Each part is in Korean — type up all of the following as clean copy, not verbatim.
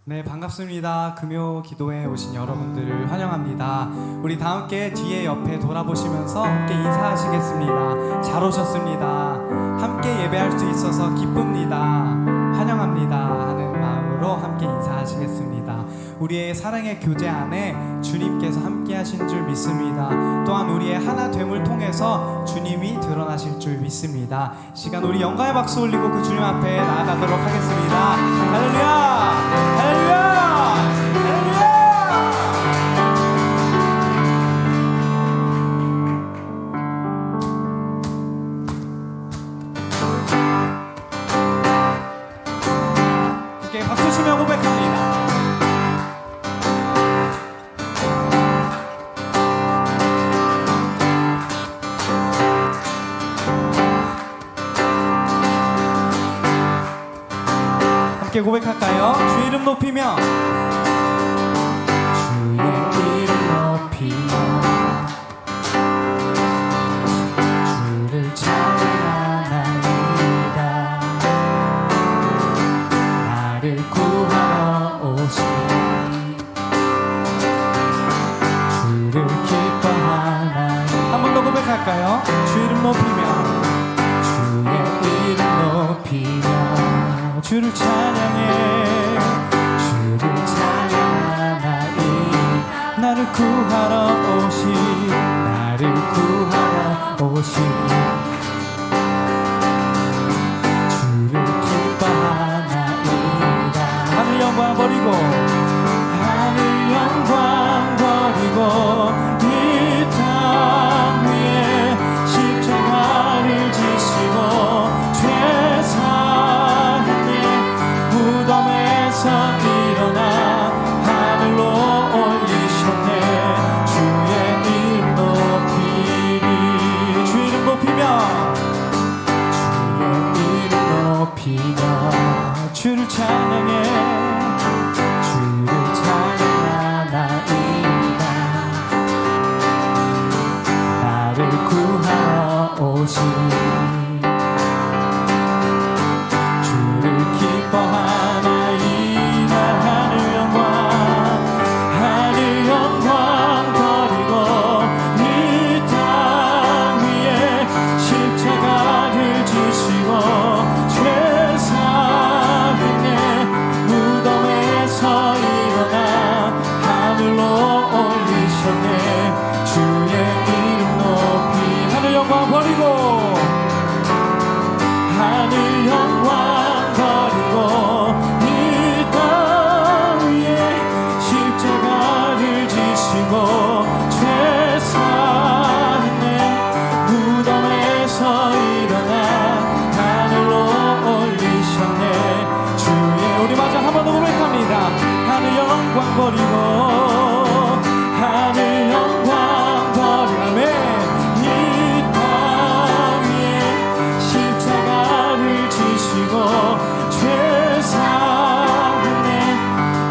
네, 반갑습니다. 금요 기도에 오신 여러분들을 환영합니다. 우리 다 함께 뒤에 옆에 돌아보시면서 함께 인사하시겠습니다. 잘 오셨습니다. 함께 예배할 수 있어서 기쁩니다. 환영합니다 하는 마음으로 함께 인사하시겠습니다. 우리의 사랑의 교제 안에 주님께서 함께 하신 줄 믿습니다. 또한 우리의 하나됨을 통해서 주님이 드러나실 줄 믿습니다. 시간 우리 영광의 박수 올리고 그 주님 앞에 나아가도록 하겠습니다. 할렐루야! 할렐루야! 함께 박수 치며 고백합니다. 함께 고백할까요? 주의 이름 높이며 주의 이름 높이며 주를 찬양하나이다. 나를 구하러 오신 주를 기뻐하나이다. 한 번 더 고백할까요? 주의 이름 높이며 주의 이름 높이며 주를 찬양해 주를 찬양하나이. 나를 구하러 오신 나를 구하러 오신 주를 기뻐하나이다. 하늘 영광 버리고 하늘 영광 버리고 이 땅 위에 십자가를 지시고 죄사 무덤에서 일어나 하늘로 올리셨네. 주의 이름 높이리. 주의 이름 높이며 주의 이름 높이며 주를 찬양해 주를 찬양하나이다. 나를 구하러 오신 버리고 하늘 영광 버리며 이 땅 위에 십자가를 지시고 죄 사했네.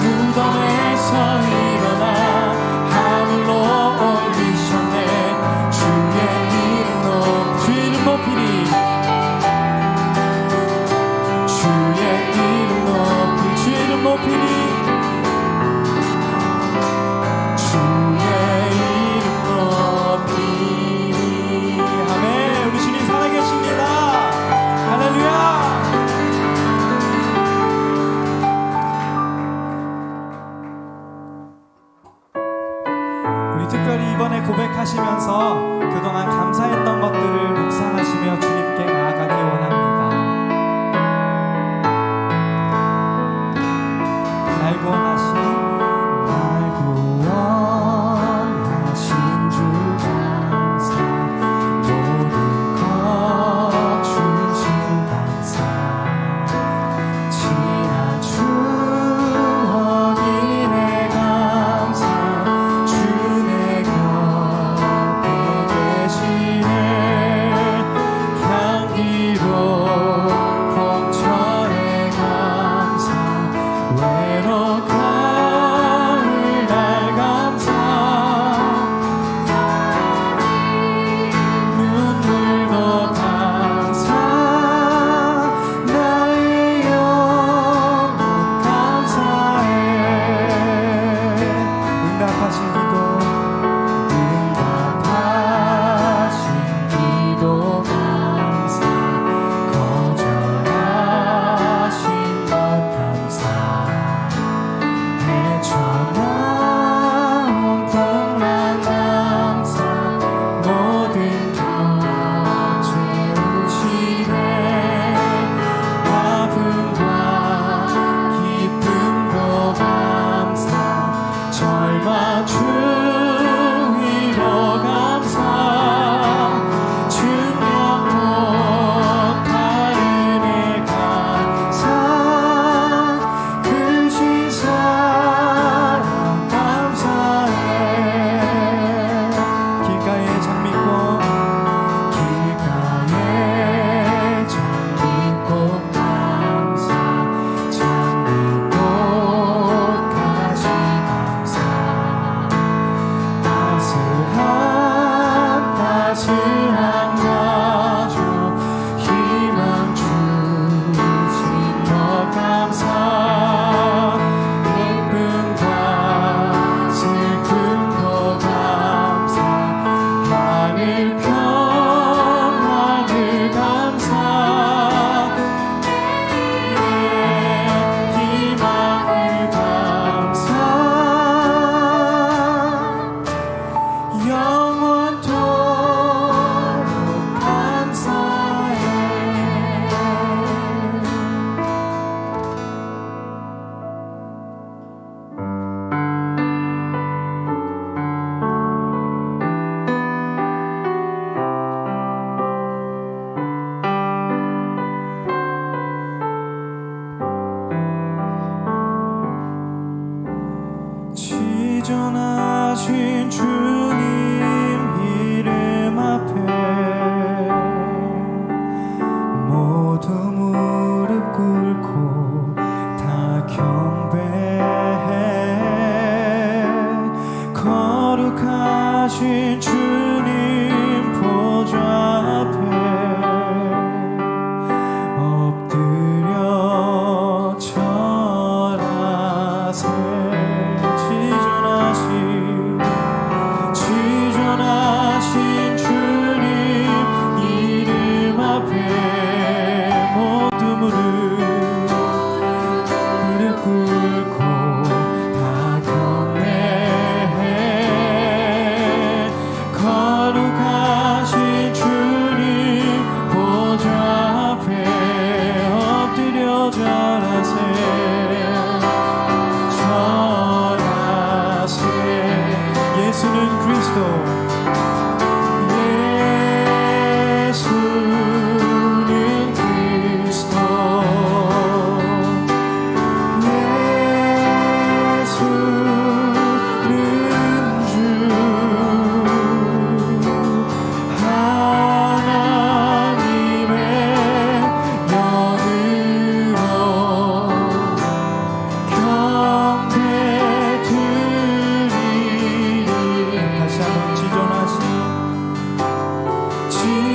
무덤에서 일어나 하늘로 올리셨네. 주의 이름 높이리. 주의 이름 높이 주의 이름 높이리. 특별히 이번에 고백하시면서 그동안 감사했던 것들을 묵상하시며 주님께 나아가기 원합니다. 날 구원하신 주 감사. 모든 것 주신 감사. 지난 추억이 내 감사. 향기로 주님 이름 앞에 모두 무릎 꿇고 다 경배해. 거룩하신 주님 보좌 앞에 엎드려 절하세. 지존하신 주님 이름 앞에 모두 무릎 꿇고 다 경배해. 거룩하신 주님 보좌 앞에 엎드려 절하세. 예수는 그리스도, 예수는 그리스도, 예수는 주, 하나님의 영으로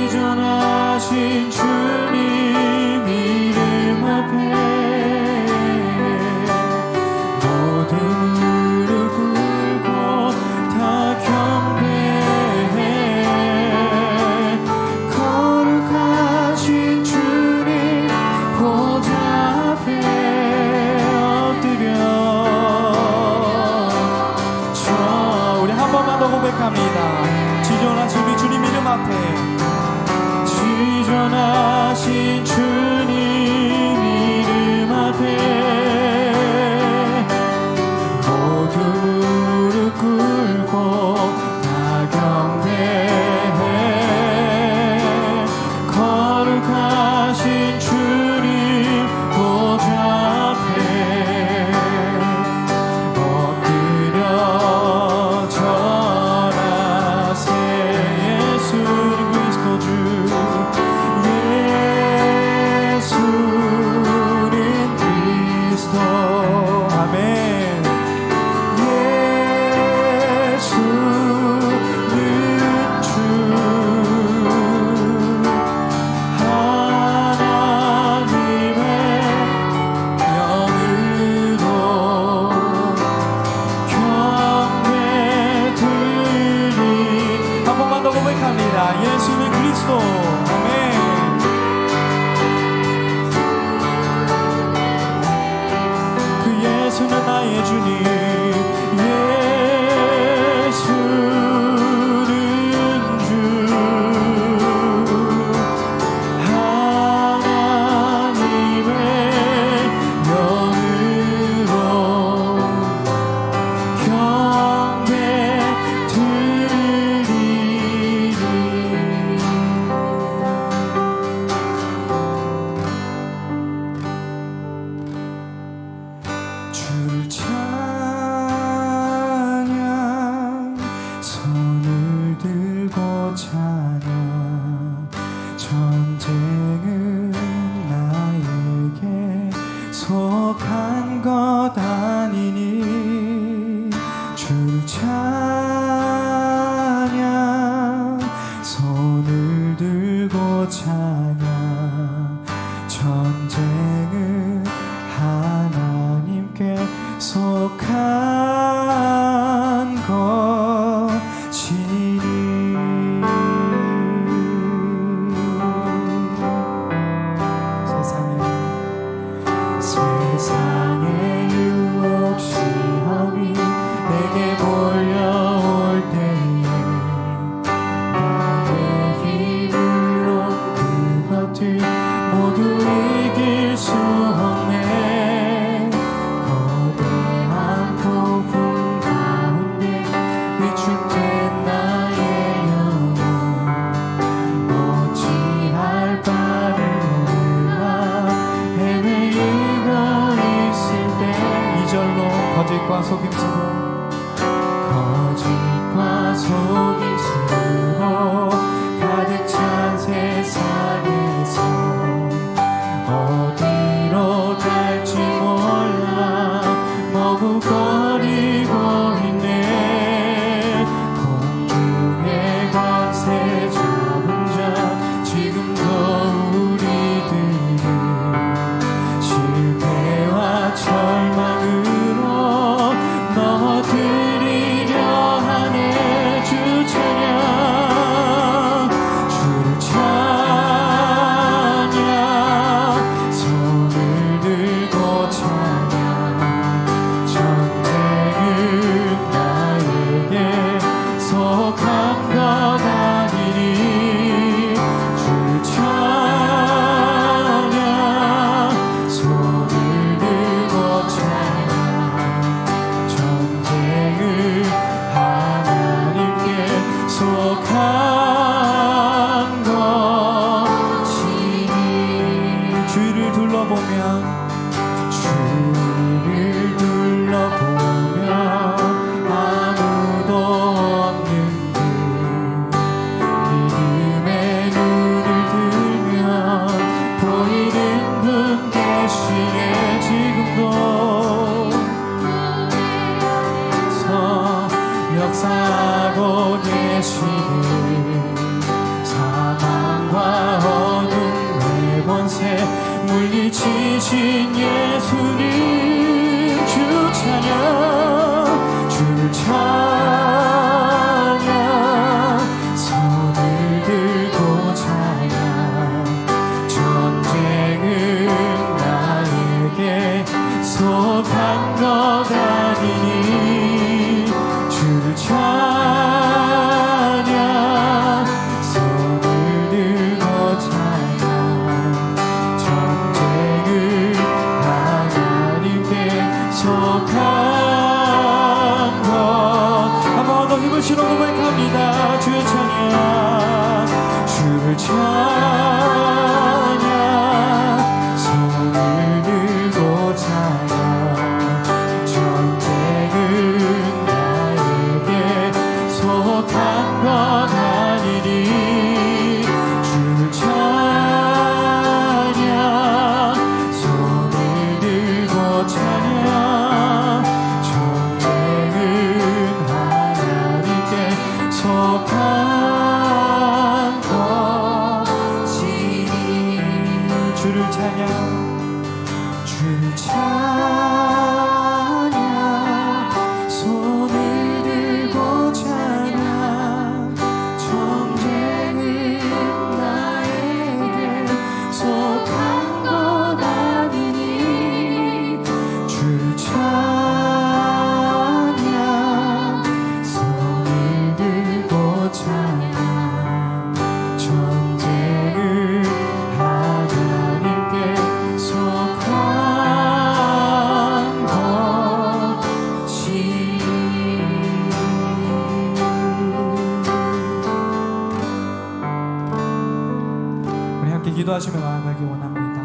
지존하신 주님 이름 앞에 모두 무릎 꿇고 다 경배해. 거룩하신 주님 보좌 앞에 엎드려 우리 한 번만 더 고백합니다. 지존하신 우리 주님 이름 앞에, 지존하신 주님 이름 앞에 모두 무릎 꿇고 다 경배해. 거룩하신 주님 보좌 앞에 엎드려 절하세. 예수는 그리스도 주, 예수는 그리스도, 아멘. 예수는 주, 하나님의 영으로 경배드리. 한 번만 더 고백합니다. 예수는 그리스도, 아멘. 예수는 나의 주님, 예수는 주, 하나님의 영으로 경배드리리. 주를 찬양, 손을 들고 찬양. 전쟁은 나에게 속한 것 아니니. 주를 찬양, 손을 들고 찬양. 전쟁은 하나님께 속한 것이니. 세상의 유혹 시험이 내게 몰려올 때에 나의 힘으로 그것들 모두 이길 수 없네. 거대한 폭풍 가운데 위축된 나의 영혼 어찌할 바를 몰라 헤매이고 있을 때 2절로 거짓과 속임수로 거짓과 속임수로 가득 찬 세상에서 어디로 갈지 몰라 머뭇거리고 있네. 공중의 권세 잡은 자 지금도 우리들을 실패와 절망으로 넘어뜨리려 하네. 주 찬양 주를 찬양 손을 들고 찬양 전쟁은 나에게 속한 것 아니니. 주를 찬양 손을 들고 찬양 전쟁을 하나님께 속한 것이니. 주위를 둘러보면 주위를 둘러보면 아무도 없는 듯 믿음의 눈을 들면 보이는 분 계시네. 지금도 서 역사하고 계시는 사망과 어둠의 권세 물리치신 예수님. 주 찬양 주를 찬양 손을 들고 찬양 전쟁은 나에게 속한 것 아니니. 주를 찬양 손을 들고 찬양 전쟁을 하나님께 속한 것. 한 번 더 힘을 실어 고백합니다. 주의 찬양 주를 찬양 손을 들고 찬양 전쟁은 나에게 속한 것 아니니. 주를 찬양 손을 들고 찬양 전쟁은 하나님께 속한 것이니. 주를 찬양 주를 찬양 손을 들고 찬양 전쟁은 나에게 속한 것 아니니. 주를 찬양 손을 들고 찬양 전쟁은 하나님께 속한 것이니. 우리 함께 기도하시며 나아가기 원합니다.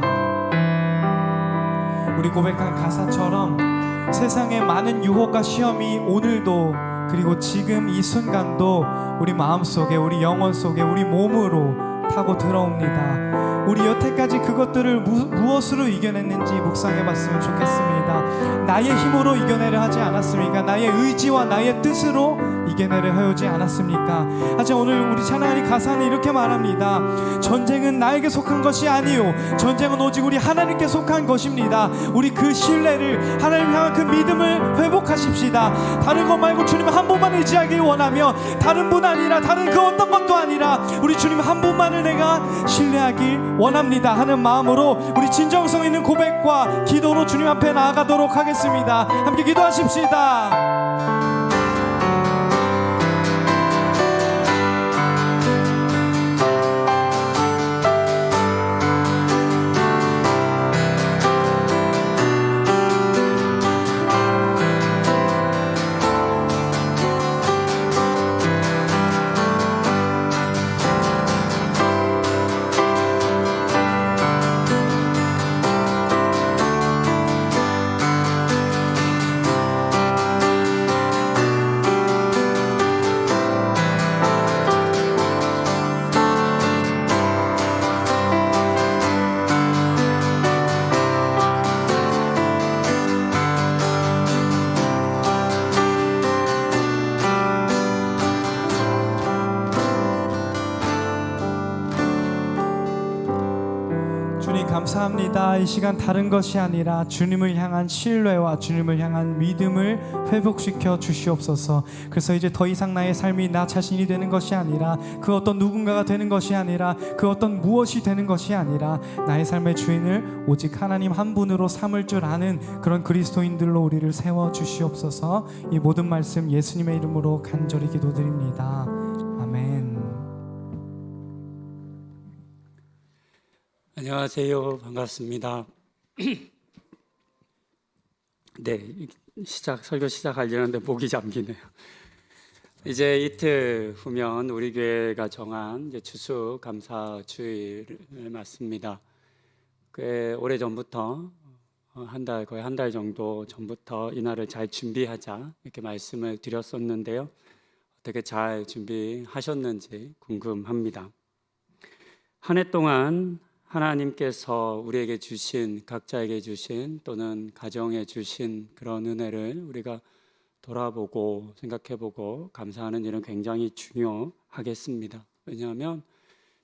우리 고백한 가사처럼 세상의 많은 유혹과 시험이 오늘도 그리고 지금 이 순간도 우리 마음속에 우리 영혼 속에 우리 몸으로 타고 들어옵니다. 우리 여태까지 그것들을 무엇으로 이겨냈는지 묵상해봤으면 좋겠습니다. 나의 힘으로 이겨내려 하지 않았습니까? 나의 의지와 나의 뜻으로 이겨내려 하지 않았습니까? 하지만 오늘 우리 찬양하는 가사는 이렇게 말합니다. 전쟁은 나에게 속한 것이 아니요 전쟁은 오직 우리 하나님께 속한 것입니다. 우리 그 신뢰를 하나님 향한 그 믿음을 회복하십시다. 다른 것 말고 주님 한 분만 의지하길 원하며 다른 분 아니라 다른 그 어떤 것도 아니라 우리 주님 한 분만을 내가 신뢰하길 원합니다 하는 마음으로 우리 진정성 있는 고백과 기도로 주님 앞에 나아가도록 하겠습니다. 함께 기도하십시다. 감사합니다. 이 시간 다른 것이 아니라 주님을 향한 신뢰와 주님을 향한 믿음을 회복시켜 주시옵소서. 그래서 이제 더 이상 나의 삶이 나 자신이 되는 것이 아니라 그 어떤 누군가가 되는 것이 아니라 그 어떤 무엇이 되는 것이 아니라 나의 삶의 주인을 오직 하나님 한 분으로 삼을 줄 아는 그런 그리스도인들로 우리를 세워 주시옵소서. 이 모든 말씀 예수님의 이름으로 간절히 기도드립니다. 아멘. 안녕하세요. 반갑습니다. 네, 설교 시작하려는데 목이 잠기네요. 이제 이틀 후면 우리 교회가 정한 이제 추수 감사 주일을 맞습니다. 꽤 오래 전부터 거의 한 달 정도 전부터 이날을 잘 준비하자 이렇게 말씀을 드렸었는데요. 어떻게 잘 준비하셨는지 궁금합니다. 한 해 동안 하나님께서 우리에게 주신, 각자에게 주신 또는 가정에 주신 그런 은혜를 우리가 돌아보고 생각해보고 감사하는 일은 굉장히 중요하겠습니다. 왜냐하면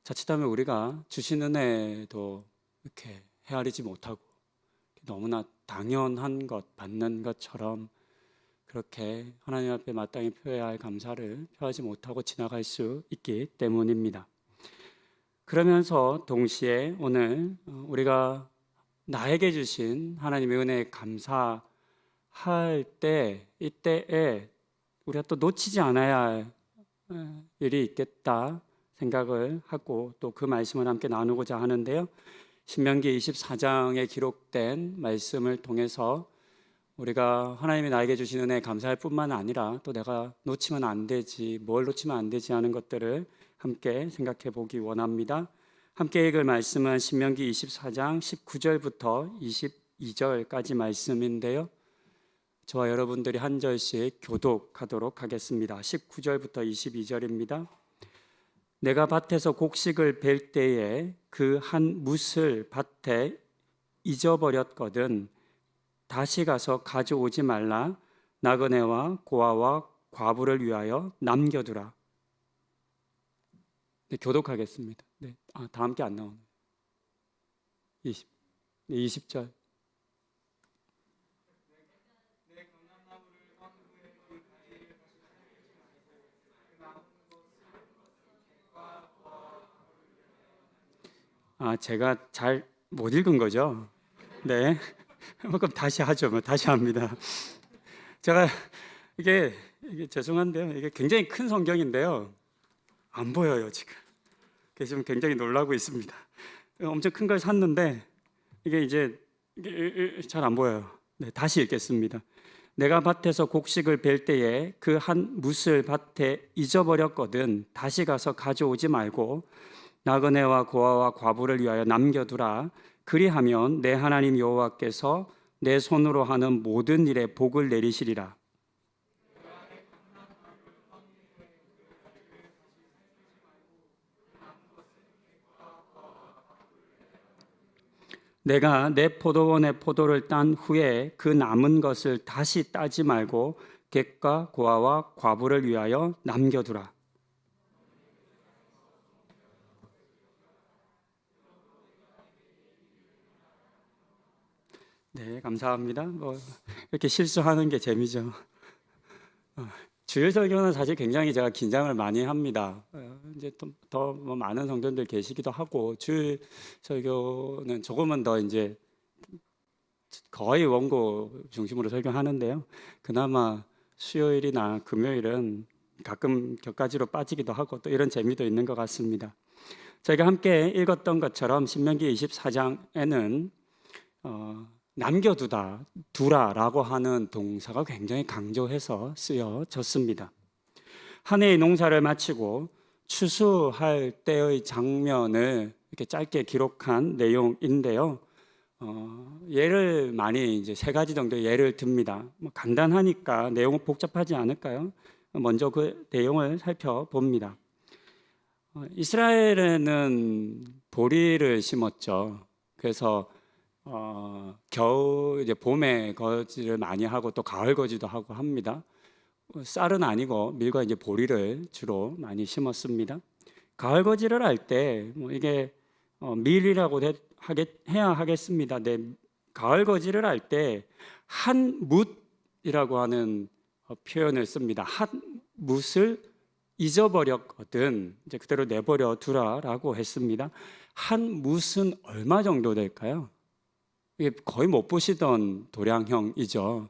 자칫하면 우리가 주신 은혜도 이렇게 헤아리지 못하고 너무나 당연한 것, 받는 것처럼 그렇게 하나님 앞에 마땅히 표해야 할 감사를 표하지 못하고 지나갈 수 있기 때문입니다. 그러면서 동시에 오늘 우리가 나에게 주신 하나님의 은혜에 감사할 때, 이때에 우리가 또 놓치지 않아야 할 일이 있겠다 생각을 하고 또 그 말씀을 함께 나누고자 하는데요. 신명기 24장에 기록된 말씀을 통해서 우리가 하나님이 나에게 주신 은혜에 감사할 뿐만 아니라 또 내가 놓치면 안 되지, 뭘 놓치면 안 되지 하는 것들을 함께 생각해 보기 원합니다. 함께 읽을 말씀은 신명기 24장 19절부터 22절까지 말씀인데요. 저와 여러분들이 한 절씩 교독하도록 하겠습니다. 19절부터 22절입니다. 내가 밭에서 곡식을 벨 때에 그 한 뭇을 밭에 잊어버렸거든 다시 가서 가져오지 말라. 나그네와 고아와 과부를 위하여 남겨두라. 네, 교독하겠습니다. 네, 다 함께 안 나오네요. 20절. 제가 잘 못 읽은 거죠? 네. 그럼 다시 하죠. 다시 합니다. 제가 이게 죄송한데요. 이게 굉장히 큰 성경인데요. 안 보여요, 지금. 그래서 지금 굉장히 놀라고 있습니다. 엄청 큰 걸 샀는데 이게 이제 잘 안 보여요. 네, 다시 읽겠습니다. 내가 밭에서 곡식을 벨 때에 그 한 뭇을 밭에 잊어버렸거든 다시 가서 가져오지 말고 나그네와 고아와 과부를 위하여 남겨두라. 그리하면 내 하나님 여호와께서 내 손으로 하는 모든 일에 복을 내리시리라. 내가 내 포도원의 포도를 딴 후에 그 남은 것을 다시 따지 말고 객과 고아와 과부를 위하여 남겨두라. 네, 감사합니다. 이렇게 실수하는 게 재미죠. 주일 설교는 사실 굉장히 제가 긴장을 많이 합니다. 이제 더 많은 성도님들 계시기도 하고 주일 설교는 조금은 더 이제 거의 원고 중심으로 설교하는데요. 그나마 수요일이나 금요일은 가끔 격가지로 빠지기도 하고 또 이런 재미도 있는 것 같습니다. 저희가 함께 읽었던 것처럼 신명기 24장에는 남겨두다, 두라라고 하는 동사가 굉장히 강조해서 쓰여졌습니다. 한 해의 농사를 마치고 추수할 때의 장면을 이렇게 짧게 기록한 내용인데요. 예를 많이 이제 3가지 정도의 예를 듭니다. 간단하니까 내용은 복잡하지 않을까요? 먼저 그 내용을 살펴봅니다. 이스라엘에는 보리를 심었죠. 그래서 겨울 이제 봄에 거지를 많이 하고 또 가을 거지도 하고 합니다. 쌀은 아니고 밀과 이제 보리를 주로 많이 심었습니다. 가을 거지를 할 때 이게 밀이라고 해야 하겠습니다. 네, 가을 거지를 할 때 한뭇이라고 하는 표현을 씁니다. 한뭇을 잊어버렸거든 이제 그대로 내버려 두라라고 했습니다. 한뭇은 얼마 정도 될까요? 이게 거의 못 보시던 도량형이죠.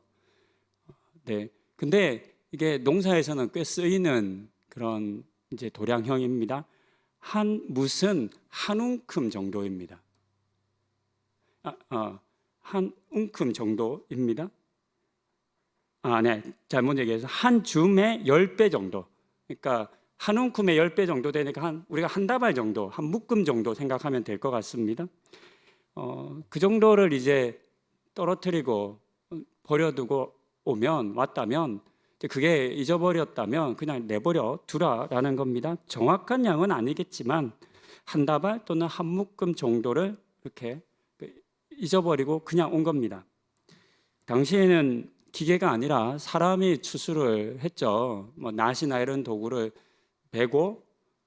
네, 근데 이게 농사에서는 꽤 쓰이는 그런 이제 도량형입니다. 한뭇은 한 움큼 정도입니다. 한 움큼 정도입니다. 네, 잘못 얘기해서 한 줌의 10배 정도. 그러니까 한 움큼의 10배 정도 되니까 우리가 한 다발 정도, 한 묶음 정도 생각하면 될 것 같습니다. 그 정도를 이제 떨어뜨리고 버려두고 왔다면 그게 잊어버렸다면 그냥 내버려 두라라는 겁니다. 정확한 양은 아니겠지만 한 다발 또는 한 묶음 정도를 이렇게 잊어버리고 그냥 온 겁니다. 당시에는 기계가 아니라 사람이 추수를 했죠. 뭐 낫이나 이런 도구를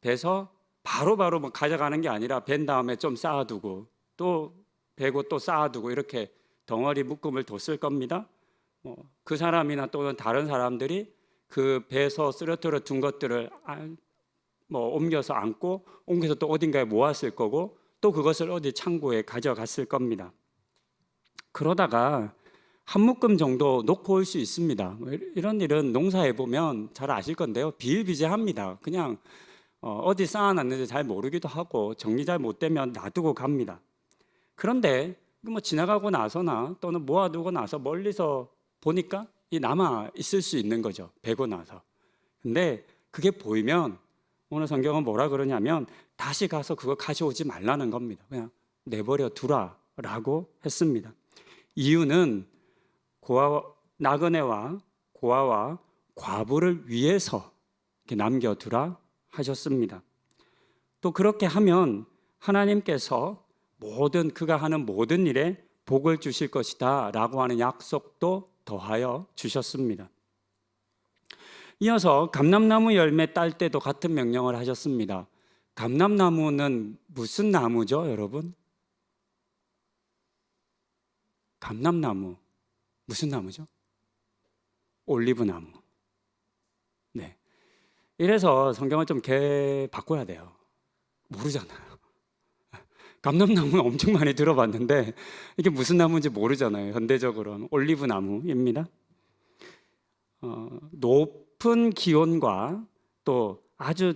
베서 바로바로 뭐 가져가는 게 아니라 벤 다음에 좀 쌓아두고 또 베고 또 쌓아두고 이렇게 덩어리 묶음을 뒀을 겁니다. 그 사람이나 또는 다른 사람들이 그 베서 쓰러뜨려 둔 것들을 옮겨서 안고 옮겨서 또 어딘가에 모았을 거고 또 그것을 어디 창고에 가져갔을 겁니다. 그러다가 한 묶음 정도 놓고 올 수 있습니다. 이런 일은 농사해 보면 잘 아실 건데요. 비일비재합니다. 그냥 어디 쌓아놨는지 잘 모르기도 하고 정리 잘 못 되면 놔두고 갑니다. 그런데 뭐 지나가고 나서나 또는 모아두고 나서 멀리서 보니까 이 남아 있을 수 있는 거죠. 베고 나서. 근데 그게 보이면 오늘 성경은 뭐라 그러냐면 다시 가서 그거 가져오지 말라는 겁니다. 그냥 내버려 두라라고 했습니다. 이유는 나그네와 고아와 과부를 위해서 이렇게 남겨두라 하셨습니다. 또 그렇게 하면 하나님께서 그가 하는 모든 일에 복을 주실 것이다 라고 하는 약속도 더하여 주셨습니다. 이어서 감람나무 열매 딸 때도 같은 명령을 하셨습니다. 감람나무는 무슨 나무죠, 여러분? 감람나무 무슨 나무죠? 올리브나무. 네. 이래서 성경을 좀 바꿔야 돼요. 모르잖아요. 감람나무는 엄청 많이 들어봤는데 이게 무슨 나무인지 모르잖아요. 현대적으로는 올리브나무입니다. 높은 기온과 또 아주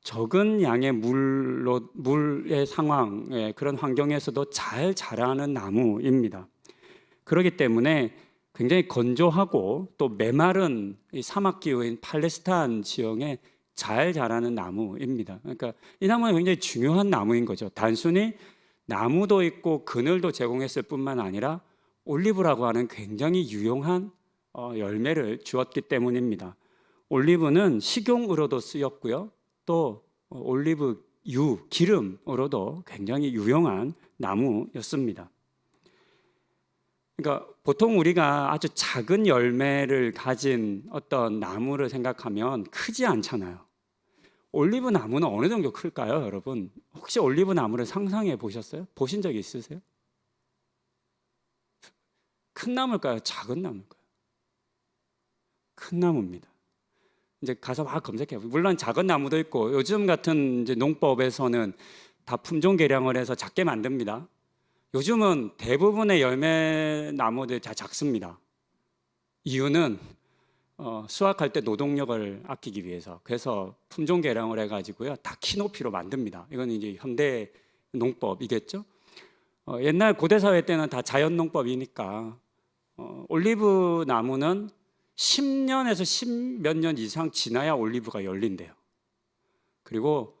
적은 양의 물의 상황의 그런 환경에서도 잘 자라는 나무입니다. 그렇기 때문에 굉장히 건조하고 또 메마른 사막 기후인 팔레스타인 지형에 잘 자라는 나무입니다. 그러니까 이 나무는 굉장히 중요한 나무인 거죠. 단순히 나무도 있고 그늘도 제공했을 뿐만 아니라 올리브라고 하는 굉장히 유용한 열매를 주었기 때문입니다. 올리브는 식용으로도 쓰였고요. 또 올리브 기름으로도 굉장히 유용한 나무였습니다. 그러니까 보통 우리가 아주 작은 열매를 가진 어떤 나무를 생각하면 크지 않잖아요. 올리브 나무는 어느 정도 클까요, 여러분? 혹시 올리브 나무를 상상해 보셨어요? 보신 적 있으세요? 큰 나무일까요? 작은 나무일까요? 큰 나무입니다. 이제 가서 막 검색해요. 물론 작은 나무도 있고 요즘 같은 이제 농법에서는 다 품종 개량을 해서 작게 만듭니다. 요즘은 대부분의 열매 나무들이 다 작습니다. 이유는 수확할 때 노동력을 아끼기 위해서. 그래서 품종 개량을 해가지고요 다 키높이로 만듭니다. 이건 이제 현대 농법이겠죠. 옛날 고대 사회 때는 다 자연 농법이니까 올리브 나무는 10년에서 10몇 년 이상 지나야 올리브가 열린대요. 그리고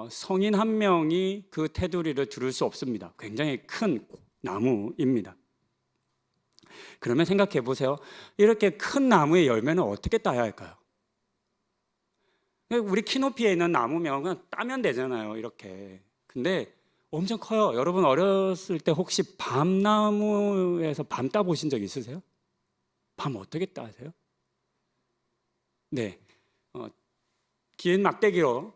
성인 한 명이 그 테두리를 두를 수 없습니다. 굉장히 큰 나무입니다. 그러면 생각해 보세요. 이렇게 큰 나무의 열매는 어떻게 따야 할까요? 우리 키높이에 있는 나무면 그냥 따면 되잖아요, 이렇게. 근데 엄청 커요. 여러분 어렸을 때 혹시 밤나무에서 밤 따보신 적 있으세요? 밤 어떻게 따세요? 네, 긴 막대기로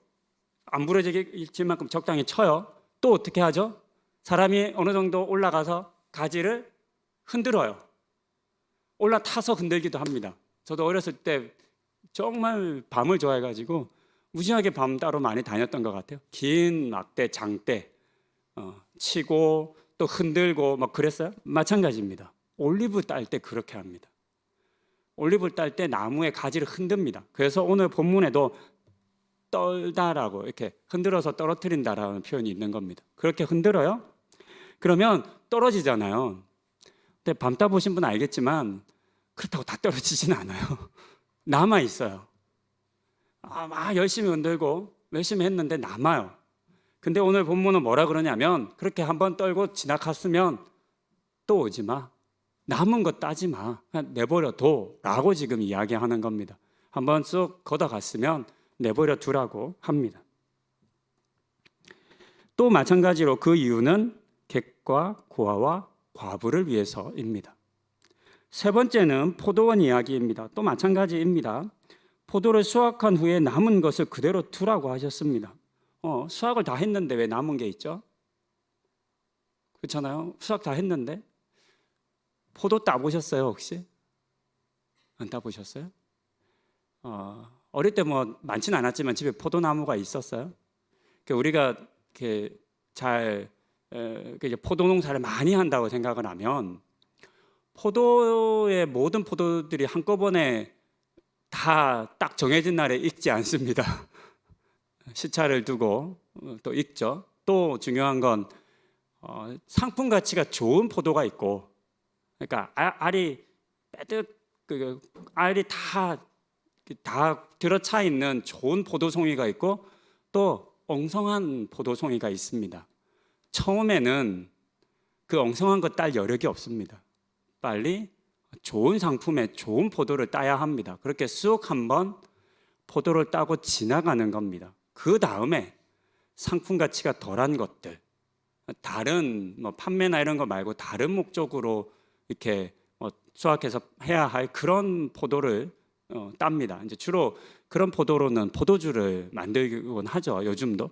안 부러지게 일 만큼 적당히 쳐요. 또 어떻게 하죠? 사람이 어느 정도 올라가서 가지를 흔들어요. 올라타서 흔들기도 합니다. 저도 어렸을 때 정말 밤을 좋아해가지고 무지하게 밤 따로 많이 다녔던 것 같아요. 긴 막대, 장대 치고 또 흔들고 막 그랬어요. 마찬가지입니다. 올리브 딸 때 그렇게 합니다. 올리브를 딸 때 나무의 가지를 흔듭니다. 그래서 오늘 본문에도 떨다라고 이렇게 흔들어서 떨어뜨린다라는 표현이 있는 겁니다. 그렇게 흔들어요. 그러면 떨어지잖아요. 근데 밤 따 보신 분은 알겠지만 그렇다고 다 떨어지진 않아요. 남아 있어요. 막 열심히 흔들고 열심히 했는데 남아요. 근데 오늘 본문은 뭐라 그러냐면 그렇게 한번 떨고 지나갔으면 또 오지 마. 남은 거 따지 마. 그냥 내버려 둬라고 지금 이야기하는 겁니다. 한번 쑥 걷어갔으면 내버려 두라고 합니다. 또 마찬가지로 그 이유는 객과 고아와 과부를 위해서입니다. 세 번째는 포도원 이야기입니다. 또 마찬가지입니다. 포도를 수확한 후에 남은 것을 그대로 두라고 하셨습니다. 수확을 다 했는데 왜 남은 게 있죠? 그렇잖아요. 수확 다 했는데 포도 따보셨어요 혹시? 안 따보셨어요? 어릴 때 뭐 많지는 않았지만 집에 포도나무가 있었어요. 우리가 이렇게 잘 이제 포도 농사를 많이 한다고 생각을 하면 포도의 모든 포도들이 한꺼번에 다 딱 정해진 날에 익지 않습니다. 시차를 두고 또 익죠. 또 중요한 건 상품 가치가 좋은 포도가 있고, 그러니까 알이 빼득 알이 다 들어차 있는 좋은 포도송이가 있고 또 엉성한 포도송이가 있습니다. 처음에는 그 엉성한 거 딸 여력이 없습니다. 빨리 좋은 상품에 좋은 포도를 따야 합니다. 그렇게 쑥 한번 포도를 따고 지나가는 겁니다. 그 다음에 상품 가치가 덜한 것들, 다른 뭐 판매나 이런 거 말고 다른 목적으로 이렇게 수확해서 해야 할 그런 포도를 땁니다. 이제 주로 그런 포도로는 포도주를 만들곤 하죠. 요즘도.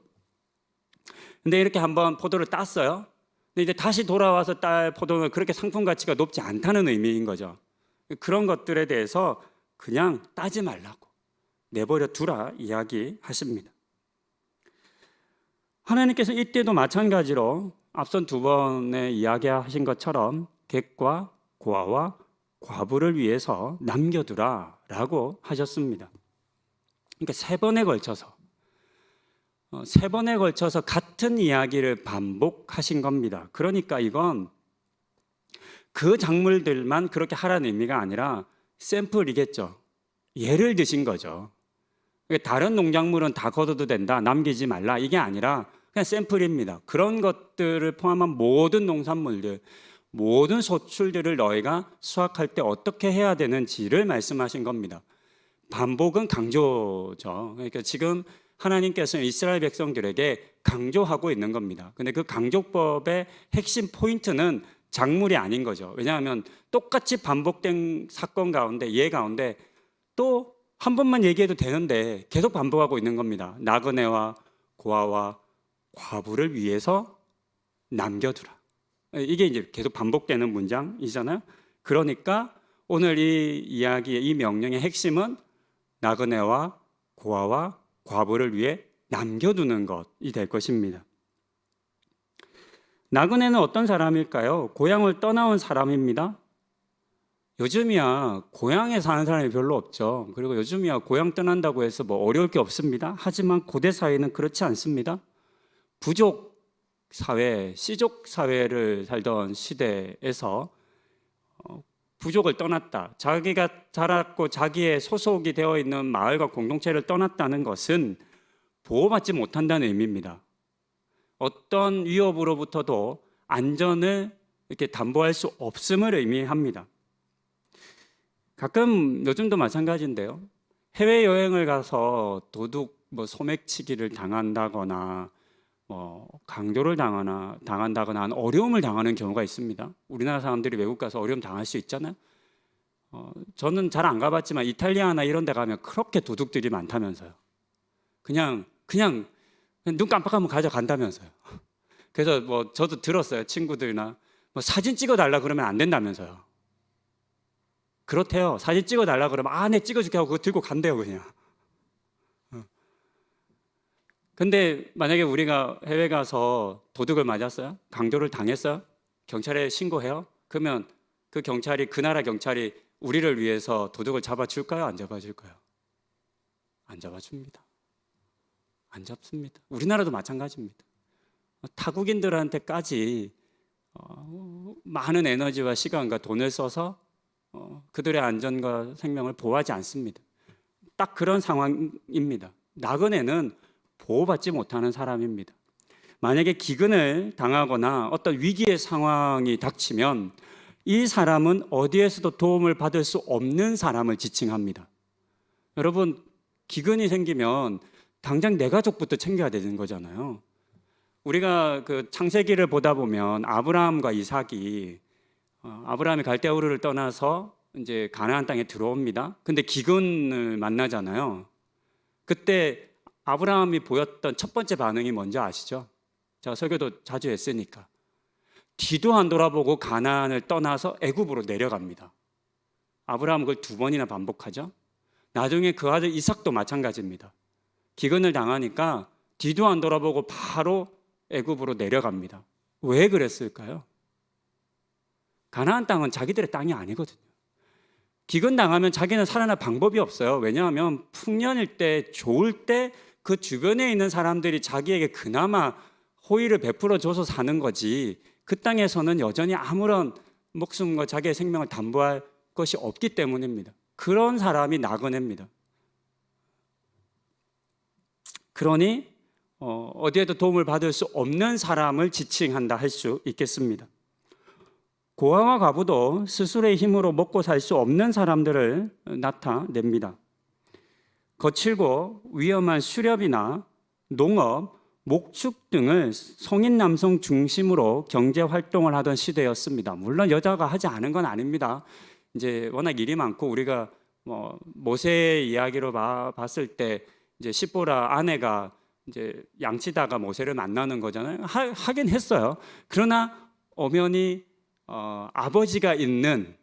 근데 이렇게 한번 포도를 땄어요. 근데 이제 다시 돌아와서 딸 포도는 그렇게 상품 가치가 높지 않다는 의미인 거죠. 그런 것들에 대해서 그냥 따지 말라고 내버려 두라 이야기하십니다. 하나님께서 이때도 마찬가지로 앞선 두 번에 이야기하신 것처럼 객과 고아와 과부를 위해서 남겨두라라고 하셨습니다. 그러니까 세 번에 걸쳐서 같은 이야기를 반복하신 겁니다. 그러니까 이건 그 작물들만 그렇게 하라는 의미가 아니라 샘플이겠죠. 예를 드신 거죠. 다른 농작물은 다 걷어도 된다, 남기지 말라, 이게 아니라 그냥 샘플입니다. 그런 것들을 포함한 모든 농산물들, 모든 소출들을 너희가 수확할 때 어떻게 해야 되는지를 말씀하신 겁니다. 반복은 강조죠. 그러니까 지금 하나님께서는 이스라엘 백성들에게 강조하고 있는 겁니다. 근데 그 강조법의 핵심 포인트는 작물이 아닌 거죠. 왜냐하면 똑같이 반복된 사건 가운데, 예 가운데 또 한 번만 얘기해도 되는데 계속 반복하고 있는 겁니다. 나그네와 고아와 과부를 위해서 남겨두라. 이게 이제 계속 반복되는 문장이잖아요. 그러니까 오늘 이 이야기의 이 명령의 핵심은 나그네와 고아와 과부를 위해 남겨두는 것이 될 것입니다. 나그네는 어떤 사람일까요? 고향을 떠나온 사람입니다. 요즘이야 고향에 사는 사람이 별로 없죠. 그리고 요즘이야 고향 떠난다고 해서 뭐 어려울 게 없습니다. 하지만 고대 사회는 그렇지 않습니다. 부족 사회, 씨족 사회를 살던 시대에서 부족을 떠났다, 자기가 자랐고 자기의 소속이 되어 있는 마을과 공동체를 떠났다는 것은 보호받지 못한다는 의미입니다. 어떤 위협으로부터도 안전을 이렇게 담보할 수 없음을 의미합니다. 가끔 요즘도 마찬가지인데요. 해외 여행을 가서 도둑 소매치기를 당한다거나 강도를 당한다거나 하는 어려움을 당하는 경우가 있습니다. 우리나라 사람들이 외국 가서 어려움 당할 수 있잖아요. 저는 잘 안 가봤지만 이탈리아나 이런 데 가면 그렇게 도둑들이 많다면서요. 그냥 눈 깜빡하면 가져간다면서요. 그래서 뭐 저도 들었어요. 친구들이나 뭐 사진 찍어달라 그러면 안 된다면서요. 그렇대요. 사진 찍어달라 그러면 네 찍어줄게 하고 그거 들고 간대요 그냥. 근데 만약에 우리가 해외 가서 도둑을 맞았어요? 강도를 당했어요? 경찰에 신고해요? 그러면 그 경찰이, 그 나라 경찰이 우리를 위해서 도둑을 잡아줄까요? 안 잡아줄까요? 안 잡아줍니다. 안 잡습니다. 우리나라도 마찬가지입니다. 타국인들한테까지 많은 에너지와 시간과 돈을 써서 그들의 안전과 생명을 보호하지 않습니다. 딱 그런 상황입니다. 나그네는 보호받지 못하는 사람입니다. 만약에 기근을 당하거나 어떤 위기의 상황이 닥치면 이 사람은 어디에서도 도움을 받을 수 없는 사람을 지칭합니다. 여러분, 기근이 생기면 당장 내 가족부터 챙겨야 되는 거잖아요. 우리가 그 창세기를 보다 보면 아브라함과 이삭이 아브라함이 갈대우르를 떠나서 이제 가나안 땅에 들어옵니다. 근데 기근을 만나잖아요. 그때 아브라함이 보였던 첫 번째 반응이 뭔지 아시죠? 제가 설교도 자주 했으니까 뒤도 안 돌아보고 가나안을 떠나서 애굽으로 내려갑니다. 아브라함은 그걸 2번이나 반복하죠. 나중에 그 아들 이삭도 마찬가지입니다. 기근을 당하니까 뒤도 안 돌아보고 바로 애굽으로 내려갑니다. 왜 그랬을까요? 가나안 땅은 자기들의 땅이 아니거든요. 기근 당하면 자기는 살아날 방법이 없어요. 왜냐하면 풍년일 때, 좋을 때 그 주변에 있는 사람들이 자기에게 그나마 호의를 베풀어 줘서 사는 거지, 그 땅에서는 여전히 아무런 목숨과 자기의 생명을 담보할 것이 없기 때문입니다. 그런 사람이 나그네입니다. 그러니 어디에도 도움을 받을 수 없는 사람을 지칭한다 할 수 있겠습니다. 고아와 과부도 스스로의 힘으로 먹고 살 수 없는 사람들을 나타냅니다. 거칠고 위험한 수렵이나 농업, 목축 등을 성인 남성 중심으로 경제 활동을 하던 시대였습니다. 물론 여자가 하지 않은 건 아닙니다. 이제 워낙 일이 많고 우리가 모세 이야기로 봤을 때 이제 십보라 아내가 이제 양치다가 모세를 만나는 거잖아요. 하긴 했어요. 그러나 엄연히 아버지가 있는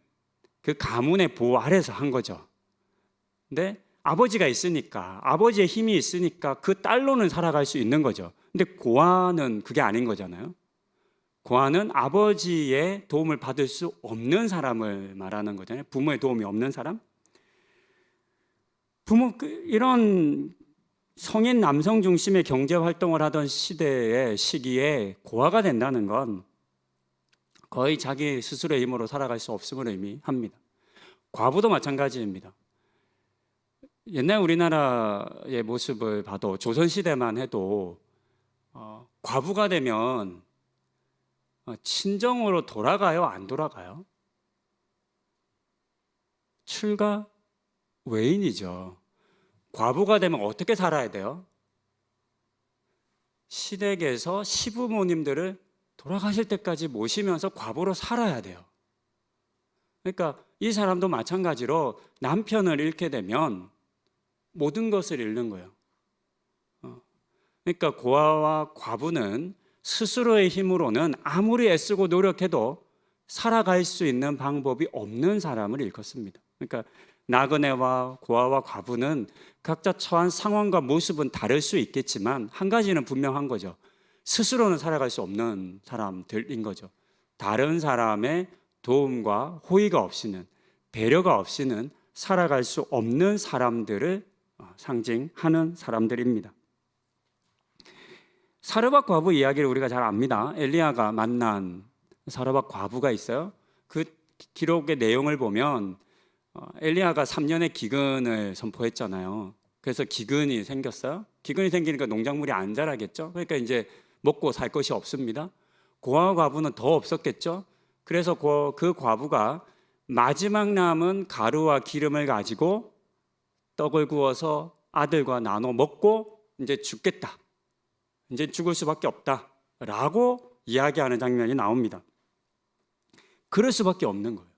그 가문의 보호 아래서 한 거죠. 근데 아버지가 있으니까, 아버지의 힘이 있으니까 그 딸로는 살아갈 수 있는 거죠. 근데 고아는 그게 아닌 거잖아요. 고아는 아버지의 도움을 받을 수 없는 사람을 말하는 거잖아요. 부모의 도움이 없는 사람. 이런 성인 남성 중심의 경제 활동을 하던 시기에 고아가 된다는 건 거의 자기 스스로의 힘으로 살아갈 수 없음을 의미합니다. 과부도 마찬가지입니다. 옛날 우리나라의 모습을 봐도 조선시대만 해도 과부가 되면 친정으로 돌아가요? 안 돌아가요? 출가 외인이죠. 과부가 되면 어떻게 살아야 돼요? 시댁에서 시부모님들을 돌아가실 때까지 모시면서 과부로 살아야 돼요. 그러니까 이 사람도 마찬가지로 남편을 잃게 되면 모든 것을 잃는 거예요. 그러니까 고아와 과부는 스스로의 힘으로는 아무리 애쓰고 노력해도 살아갈 수 있는 방법이 없는 사람을 일컫습니다. 그러니까 나그네와 고아와 과부는 각자 처한 상황과 모습은 다를 수 있겠지만 한 가지는 분명한 거죠. 스스로는 살아갈 수 없는 사람들인 거죠. 다른 사람의 도움과 호의가 없이는, 배려가 없이는 살아갈 수 없는 사람들을 상징하는 사람들입니다. 사르밧 과부 이야기를 우리가 잘 압니다. 엘리야가 만난 사르밧 과부가 있어요. 그 기록의 내용을 보면 엘리야가 3년의 기근을 선포했잖아요. 그래서 기근이 생겼어요. 기근이 생기니까 농작물이 안 자라겠죠. 그러니까 이제 먹고 살 것이 없습니다. 고아 과부는 더 없었겠죠. 그래서 그 과부가 마지막 남은 가루와 기름을 가지고 떡을 구워서 아들과 나눠 먹고 이제 죽겠다, 이제 죽을 수밖에 없다라고 이야기하는 장면이 나옵니다. 그럴 수밖에 없는 거예요.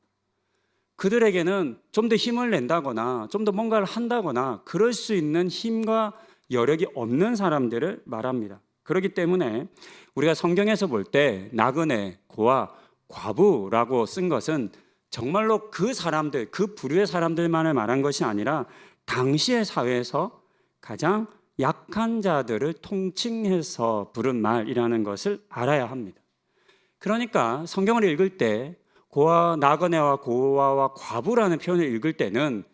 그들에게는 좀 더 힘을 낸다거나 좀 더 뭔가를 한다거나 그럴 수 있는 힘과 여력이 없는 사람들을 말합니다. 그렇기 때문에 우리가 성경에서 볼 때 나그네, 고아, 과부라고 쓴 것은 정말로 그 사람들, 그 부류의 사람들만을 말한 것이 아니라 당시의 사회에서 가장 약한 자들을 통칭해서 부른 말이라는 것을 알아야 합니다. 그러니까 성경을 읽을 때 고아, 나그네와 고아와 과부라는 표현을 읽을 때는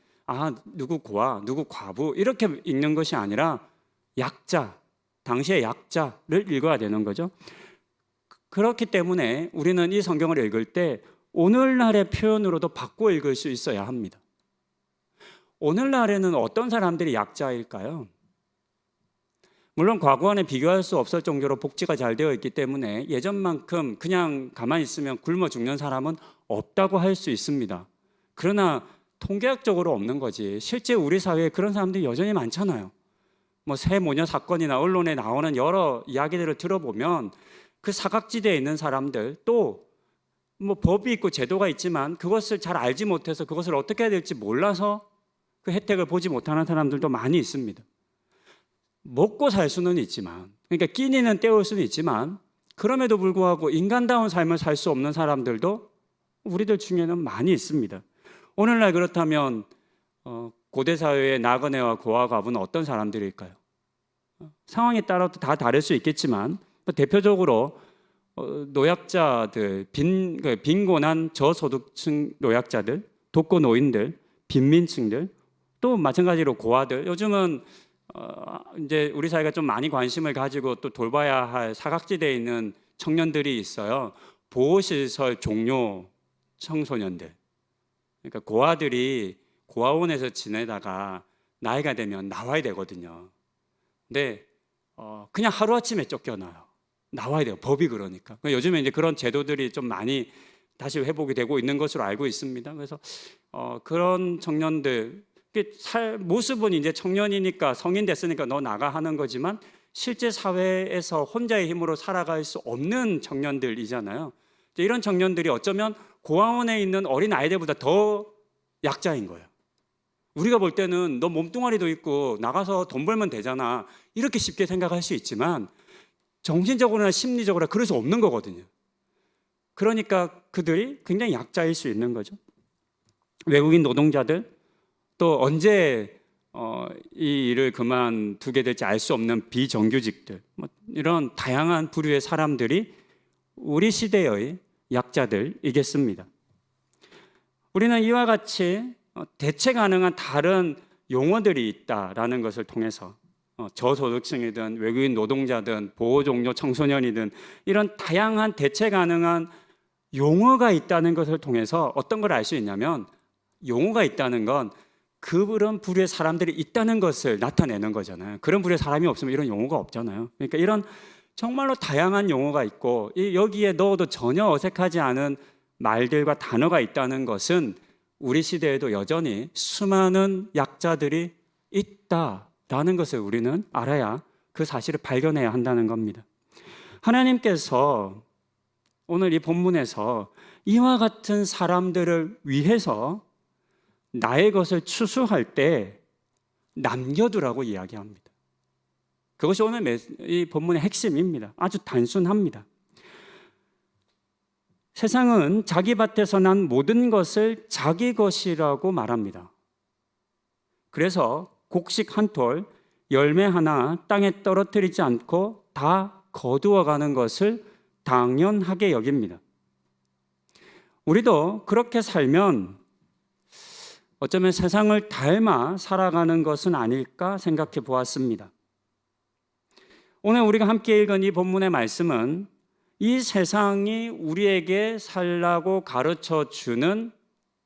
누구 고아, 누구 과부 이렇게 읽는 것이 아니라 약자, 당시의 약자를 읽어야 되는 거죠. 그렇기 때문에 우리는 이 성경을 읽을 때 오늘날의 표현으로도 바꿔 읽을 수 있어야 합니다. 오늘날에는 어떤 사람들이 약자일까요? 물론 과거와는 비교할 수 없을 정도로 복지가 잘 되어 있기 때문에 예전만큼 그냥 가만히 있으면 굶어 죽는 사람은 없다고 할 수 있습니다. 그러나 통계학적으로 없는 거지. 실제 우리 사회에 그런 사람들이 여전히 많잖아요. 새 모녀 사건이나 언론에 나오는 여러 이야기들을 들어보면 그 사각지대에 있는 사람들, 또 법이 있고 제도가 있지만 그것을 잘 알지 못해서 그것을 어떻게 해야 될지 몰라서 그 혜택을 보지 못하는 사람들도 많이 있습니다. 먹고 살 수는 있지만, 그러니까 끼니는 때울 수는 있지만 그럼에도 불구하고 인간다운 삶을 살 수 없는 사람들도 우리들 중에는 많이 있습니다. 오늘날 그렇다면 고대 사회의 나그네와 고아, 과부는 어떤 사람들일까요? 상황에 따라도 다 다를 수 있겠지만 대표적으로 노약자들, 빈곤한 저소득층 노약자들, 독거 노인들, 빈민층들, 또 마찬가지로 고아들. 요즘은 이제 우리 사회가 좀 많이 관심을 가지고 또 돌봐야 할 사각지대에 있는 청년들이 있어요. 보호시설 종료 청소년들. 그러니까 고아들이 고아원에서 지내다가 나이가 되면 나와야 되거든요. 근데 그냥 하루아침에 쫓겨나요. 나와야 돼요. 법이 그러니까. 요즘에 이제 그런 제도들이 좀 많이 다시 회복이 되고 있는 것으로 알고 있습니다. 그래서 그런 청년들 모습은 이제 청년이니까 성인 됐으니까 너 나가 하는 거지만 실제 사회에서 혼자의 힘으로 살아갈 수 없는 청년들이잖아요. 이런 청년들이 어쩌면 고아원에 있는 어린 아이들보다 더 약자인 거예요. 우리가 볼 때는 너 몸뚱아리도 있고 나가서 돈 벌면 되잖아 이렇게 쉽게 생각할 수 있지만 정신적으로나 심리적으로 그럴 수 없는 거거든요. 그러니까 그들이 굉장히 약자일 수 있는 거죠. 외국인 노동자들, 또 언제 이 일을 그만두게 될지 알 수 없는 비정규직들, 이런 다양한 부류의 사람들이 우리 시대의 약자들이겠습니다. 우리는 이와 같이 대체 가능한 다른 용어들이 있다라는 것을 통해서 저소득층이든 외국인 노동자든 보호종료 청소년이든 이런 다양한 대체 가능한 용어가 있다는 것을 통해서 어떤 걸 알 수 있냐면 용어가 있다는 건 그런 부류의 사람들이 있다는 것을 나타내는 거잖아요. 그런 부류의 사람이 없으면 이런 용어가 없잖아요. 그러니까 이런 정말로 다양한 용어가 있고 여기에 넣어도 전혀 어색하지 않은 말들과 단어가 있다는 것은 우리 시대에도 여전히 수많은 약자들이 있다라는 것을 우리는 알아야 그 사실을 발견해야 한다는 겁니다. 하나님께서 오늘 이 본문에서 이와 같은 사람들을 위해서 나의 것을 추수할 때 남겨두라고 이야기합니다. 그것이 오늘 이 본문의 핵심입니다. 아주 단순합니다. 세상은 자기 밭에서 난 모든 것을 자기 것이라고 말합니다. 그래서 곡식 한 톨, 열매 하나 땅에 떨어뜨리지 않고 다 거두어가는 것을 당연하게 여깁니다. 우리도 그렇게 살면 어쩌면 세상을 닮아 살아가는 것은 아닐까 생각해 보았습니다. 오늘 우리가 함께 읽은 이 본문의 말씀은 이 세상이 우리에게 살라고 가르쳐 주는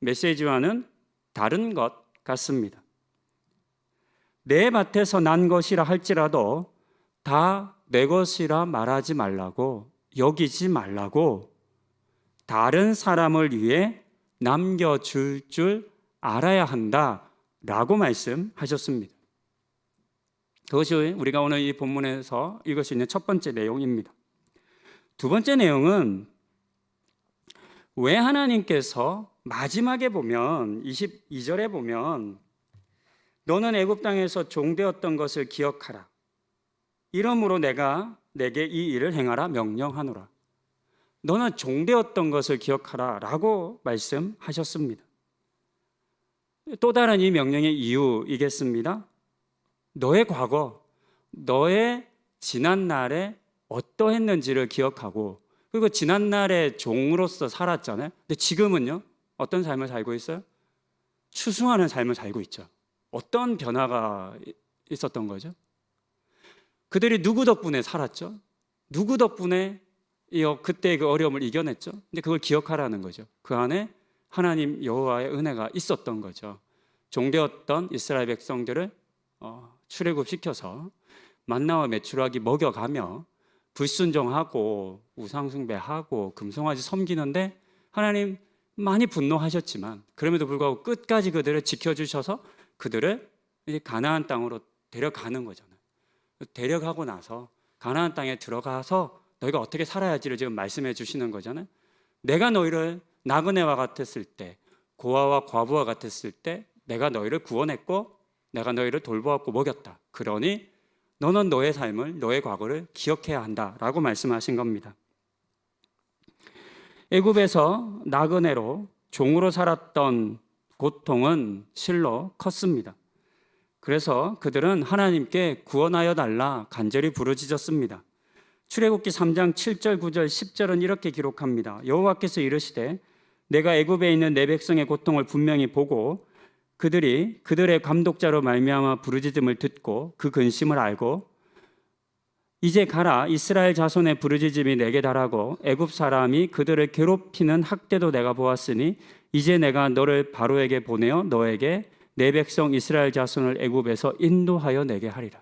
메시지와는 다른 것 같습니다. 내 밭에서 난 것이라 할지라도 다 내 것이라 말하지 말라고, 여기지 말라고, 다른 사람을 위해 남겨줄 줄 알아야 한다라고 말씀하셨습니다. 그것이 우리가 오늘 이 본문에서 읽을 수 있는 첫 번째 내용입니다. 두 번째 내용은 왜 하나님께서 마지막에 보면 22절에 보면 너는 애굽 땅에서 종되었던 것을 기억하라. 이러므로 내가 내게 이 일을 행하라 명령하노라. 너는 종되었던 것을 기억하라 라고 말씀하셨습니다. 또 다른 이 명령의 이유이겠습니다. 너의 과거, 너의 지난 날에 어떠했는지를 기억하고, 그리고 지난 날에 종으로서 살았잖아요. 근데 지금은요, 어떤 삶을 살고 있어요? 추수하는 삶을 살고 있죠. 어떤 변화가 있었던 거죠? 그들이 누구 덕분에 살았죠? 누구 덕분에 그때 그 어려움을 이겨냈죠? 근데 그걸 기억하라는 거죠. 그 안에 하나님 여호와의 은혜가 있었던 거죠. 종되었던 이스라엘 백성들을 출애굽시켜서 만나와 메추라기 먹여가며 불순종하고 우상숭배하고 금송아지 섬기는데 하나님 많이 분노하셨지만 그럼에도 불구하고 끝까지 그들을 지켜주셔서 그들을 이제 가나안 땅으로 데려가는 거잖아요. 데려가고 나서 가나안 땅에 들어가서 너희가 어떻게 살아야지를 지금 말씀해 주시는 거잖아요. 내가 너희를 나그네와 같았을 때, 고아와 과부와 같았을 때 내가 너희를 구원했고 내가 너희를 돌보았고 먹였다. 그러니 너는 너의 삶을, 너의 과거를 기억해야 한다라고 말씀하신 겁니다. 애굽에서 나그네로 종으로 살았던 고통은 실로 컸습니다. 그래서 그들은 하나님께 구원하여 달라 간절히 부르짖었습니다. 출애굽기 3장 7절, 9절, 10절은 이렇게 기록합니다. 여호와께서 이르시되 내가 애굽에 있는 내 백성의 고통을 분명히 보고 그들이 그들의 감독자로 말미암아 부르짖음을 듣고 그 근심을 알고 이제 가라 이스라엘 자손의 부르짖음이 내게 달하고 애굽 사람이 그들을 괴롭히는 학대도 내가 보았으니 이제 내가 너를 바로에게 보내어 너에게 내 백성 이스라엘 자손을 애굽에서 인도하여 내게 하리라.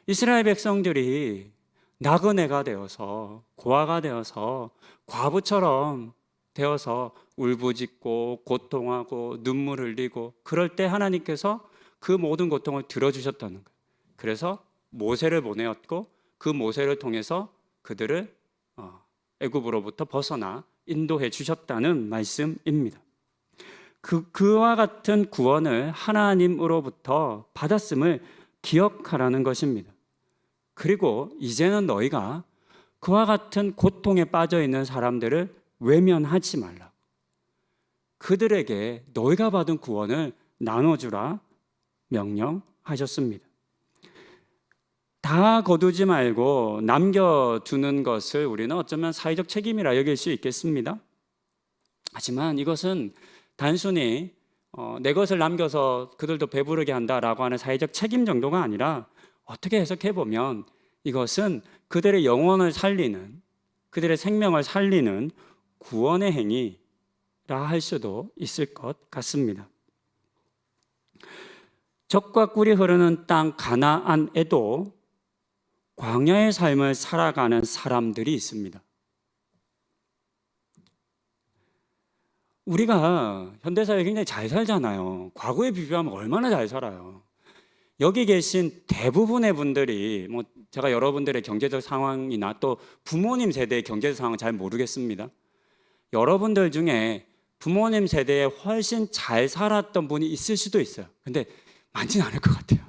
이스라엘 백성들이 나그네가 되어서 고아가 되어서 과부처럼 되어서 울부짖고 고통하고 눈물 흘리고 그럴 때 하나님께서 그 모든 고통을 들어주셨다는 거예요. 그래서 모세를 보내었고 그 모세를 통해서 그들을 애굽으로부터 벗어나 인도해 주셨다는 말씀입니다. 그와 같은 구원을 하나님으로부터 받았음을 기억하라는 것입니다. 그리고 이제는 너희가 그와 같은 고통에 빠져 있는 사람들을 외면하지 말라. 그들에게 너희가 받은 구원을 나눠주라 명령하셨습니다. 다 거두지 말고 남겨두는 것을 우리는 어쩌면 사회적 책임이라 여길 수 있겠습니다. 하지만 이것은 단순히 내 것을 남겨서 그들도 배부르게 한다라고 하는 사회적 책임 정도가 아니라 어떻게 해석해 보면 이것은 그들의 영혼을 살리는, 그들의 생명을 살리는 구원의 행위라 할 수도 있을 것 같습니다. 젖과 꿀이 흐르는 땅 가나안에도 광야의 삶을 살아가는 사람들이 있습니다. 우리가 현대사회에 굉장히 잘 살잖아요. 과거에 비교하면 얼마나 잘 살아요. 여기 계신 대부분의 분들이 제가 여러분들의 경제적 상황이나 또 부모님 세대의 경제적 상황은 잘 모르겠습니다. 여러분들 중에 부모님 세대에 훨씬 잘 살았던 분이 있을 수도 있어요. 근데 많지는 않을 것 같아요.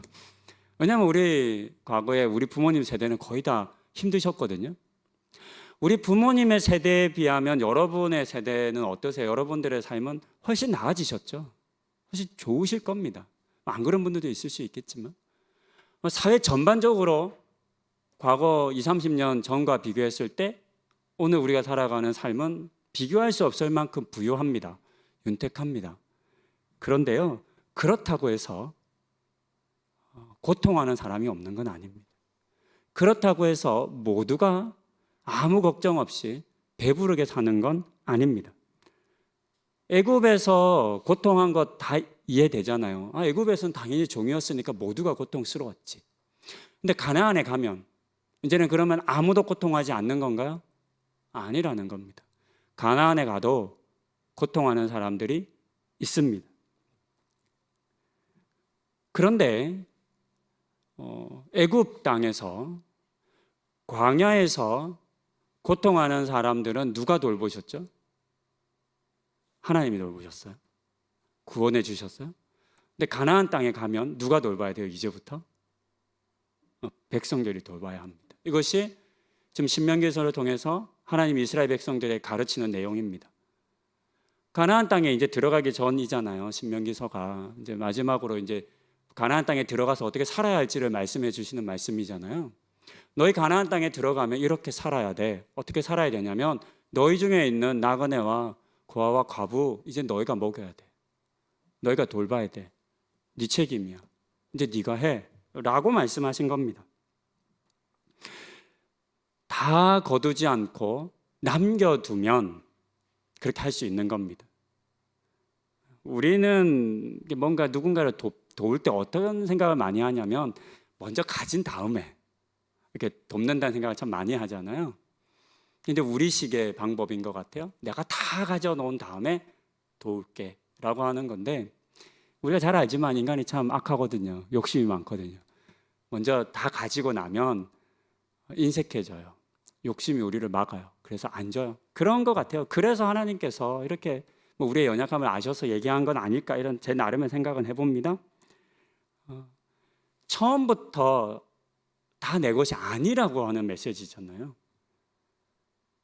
왜냐하면 우리 과거에 우리 부모님 세대는 거의 다 힘드셨거든요. 우리 부모님의 세대에 비하면 여러분의 세대는 어떠세요? 여러분들의 삶은 훨씬 나아지셨죠? 훨씬 좋으실 겁니다. 안 그런 분들도 있을 수 있겠지만 사회 전반적으로 과거 20, 30년 전과 비교했을 때 오늘 우리가 살아가는 삶은 비교할 수 없을 만큼 부유합니다. 윤택합니다. 그런데요, 그렇다고 해서 고통하는 사람이 없는 건 아닙니다. 그렇다고 해서 모두가 아무 걱정 없이 배부르게 사는 건 아닙니다. 애굽에서 고통한 것 다 이해되잖아요. 애굽에서는 당연히 종이었으니까 모두가 고통스러웠지. 근데 가나안에 가면 이제는 그러면 아무도 고통하지 않는 건가요? 아니라는 겁니다. 가나안에 가도 고통하는 사람들이 있습니다. 그런데 애굽 땅에서 광야에서 고통하는 사람들은 누가 돌보셨죠? 하나님이 돌보셨어요. 구원해 주셨어요. 근데 가나안 땅에 가면 누가 돌봐야 돼요? 이제부터 백성들이 돌봐야 합니다. 이것이 지금 신명기서를 통해서 하나님 이스라엘 백성들에 가르치는 내용입니다. 가나안 땅에 이제 들어가기 전이잖아요. 신명기서가 이제 마지막으로 이제 가나안 땅에 들어가서 어떻게 살아야 할지를 말씀해 주시는 말씀이잖아요. 너희 가나안 땅에 들어가면 이렇게 살아야 돼. 어떻게 살아야 되냐면 너희 중에 있는 나그네와 고아와 과부 이제 너희가 먹여야 돼. 너희가 돌봐야 돼. 네 책임이야. 이제 네가 해. 라고 말씀하신 겁니다. 다 거두지 않고 남겨두면 그렇게 할 수 있는 겁니다. 우리는 뭔가 누군가를 도울 때 어떤 생각을 많이 하냐면 먼저 가진 다음에 이렇게 돕는다는 생각을 참 많이 하잖아요. 근데 우리식의 방법인 것 같아요. 내가 다 가져놓은 다음에 도울게 라고 하는 건데 우리가 잘 알지만 인간이 참 악하거든요. 욕심이 많거든요. 먼저 다 가지고 나면 인색해져요. 욕심이 우리를 막아요. 그래서 안 줘요. 그런 것 같아요. 그래서 하나님께서 이렇게 뭐 우리의 연약함을 아셔서 얘기한 건 아닐까 이런 제 나름의 생각은 해봅니다. 처음부터 다 내 것이 아니라고 하는 메시지잖아요.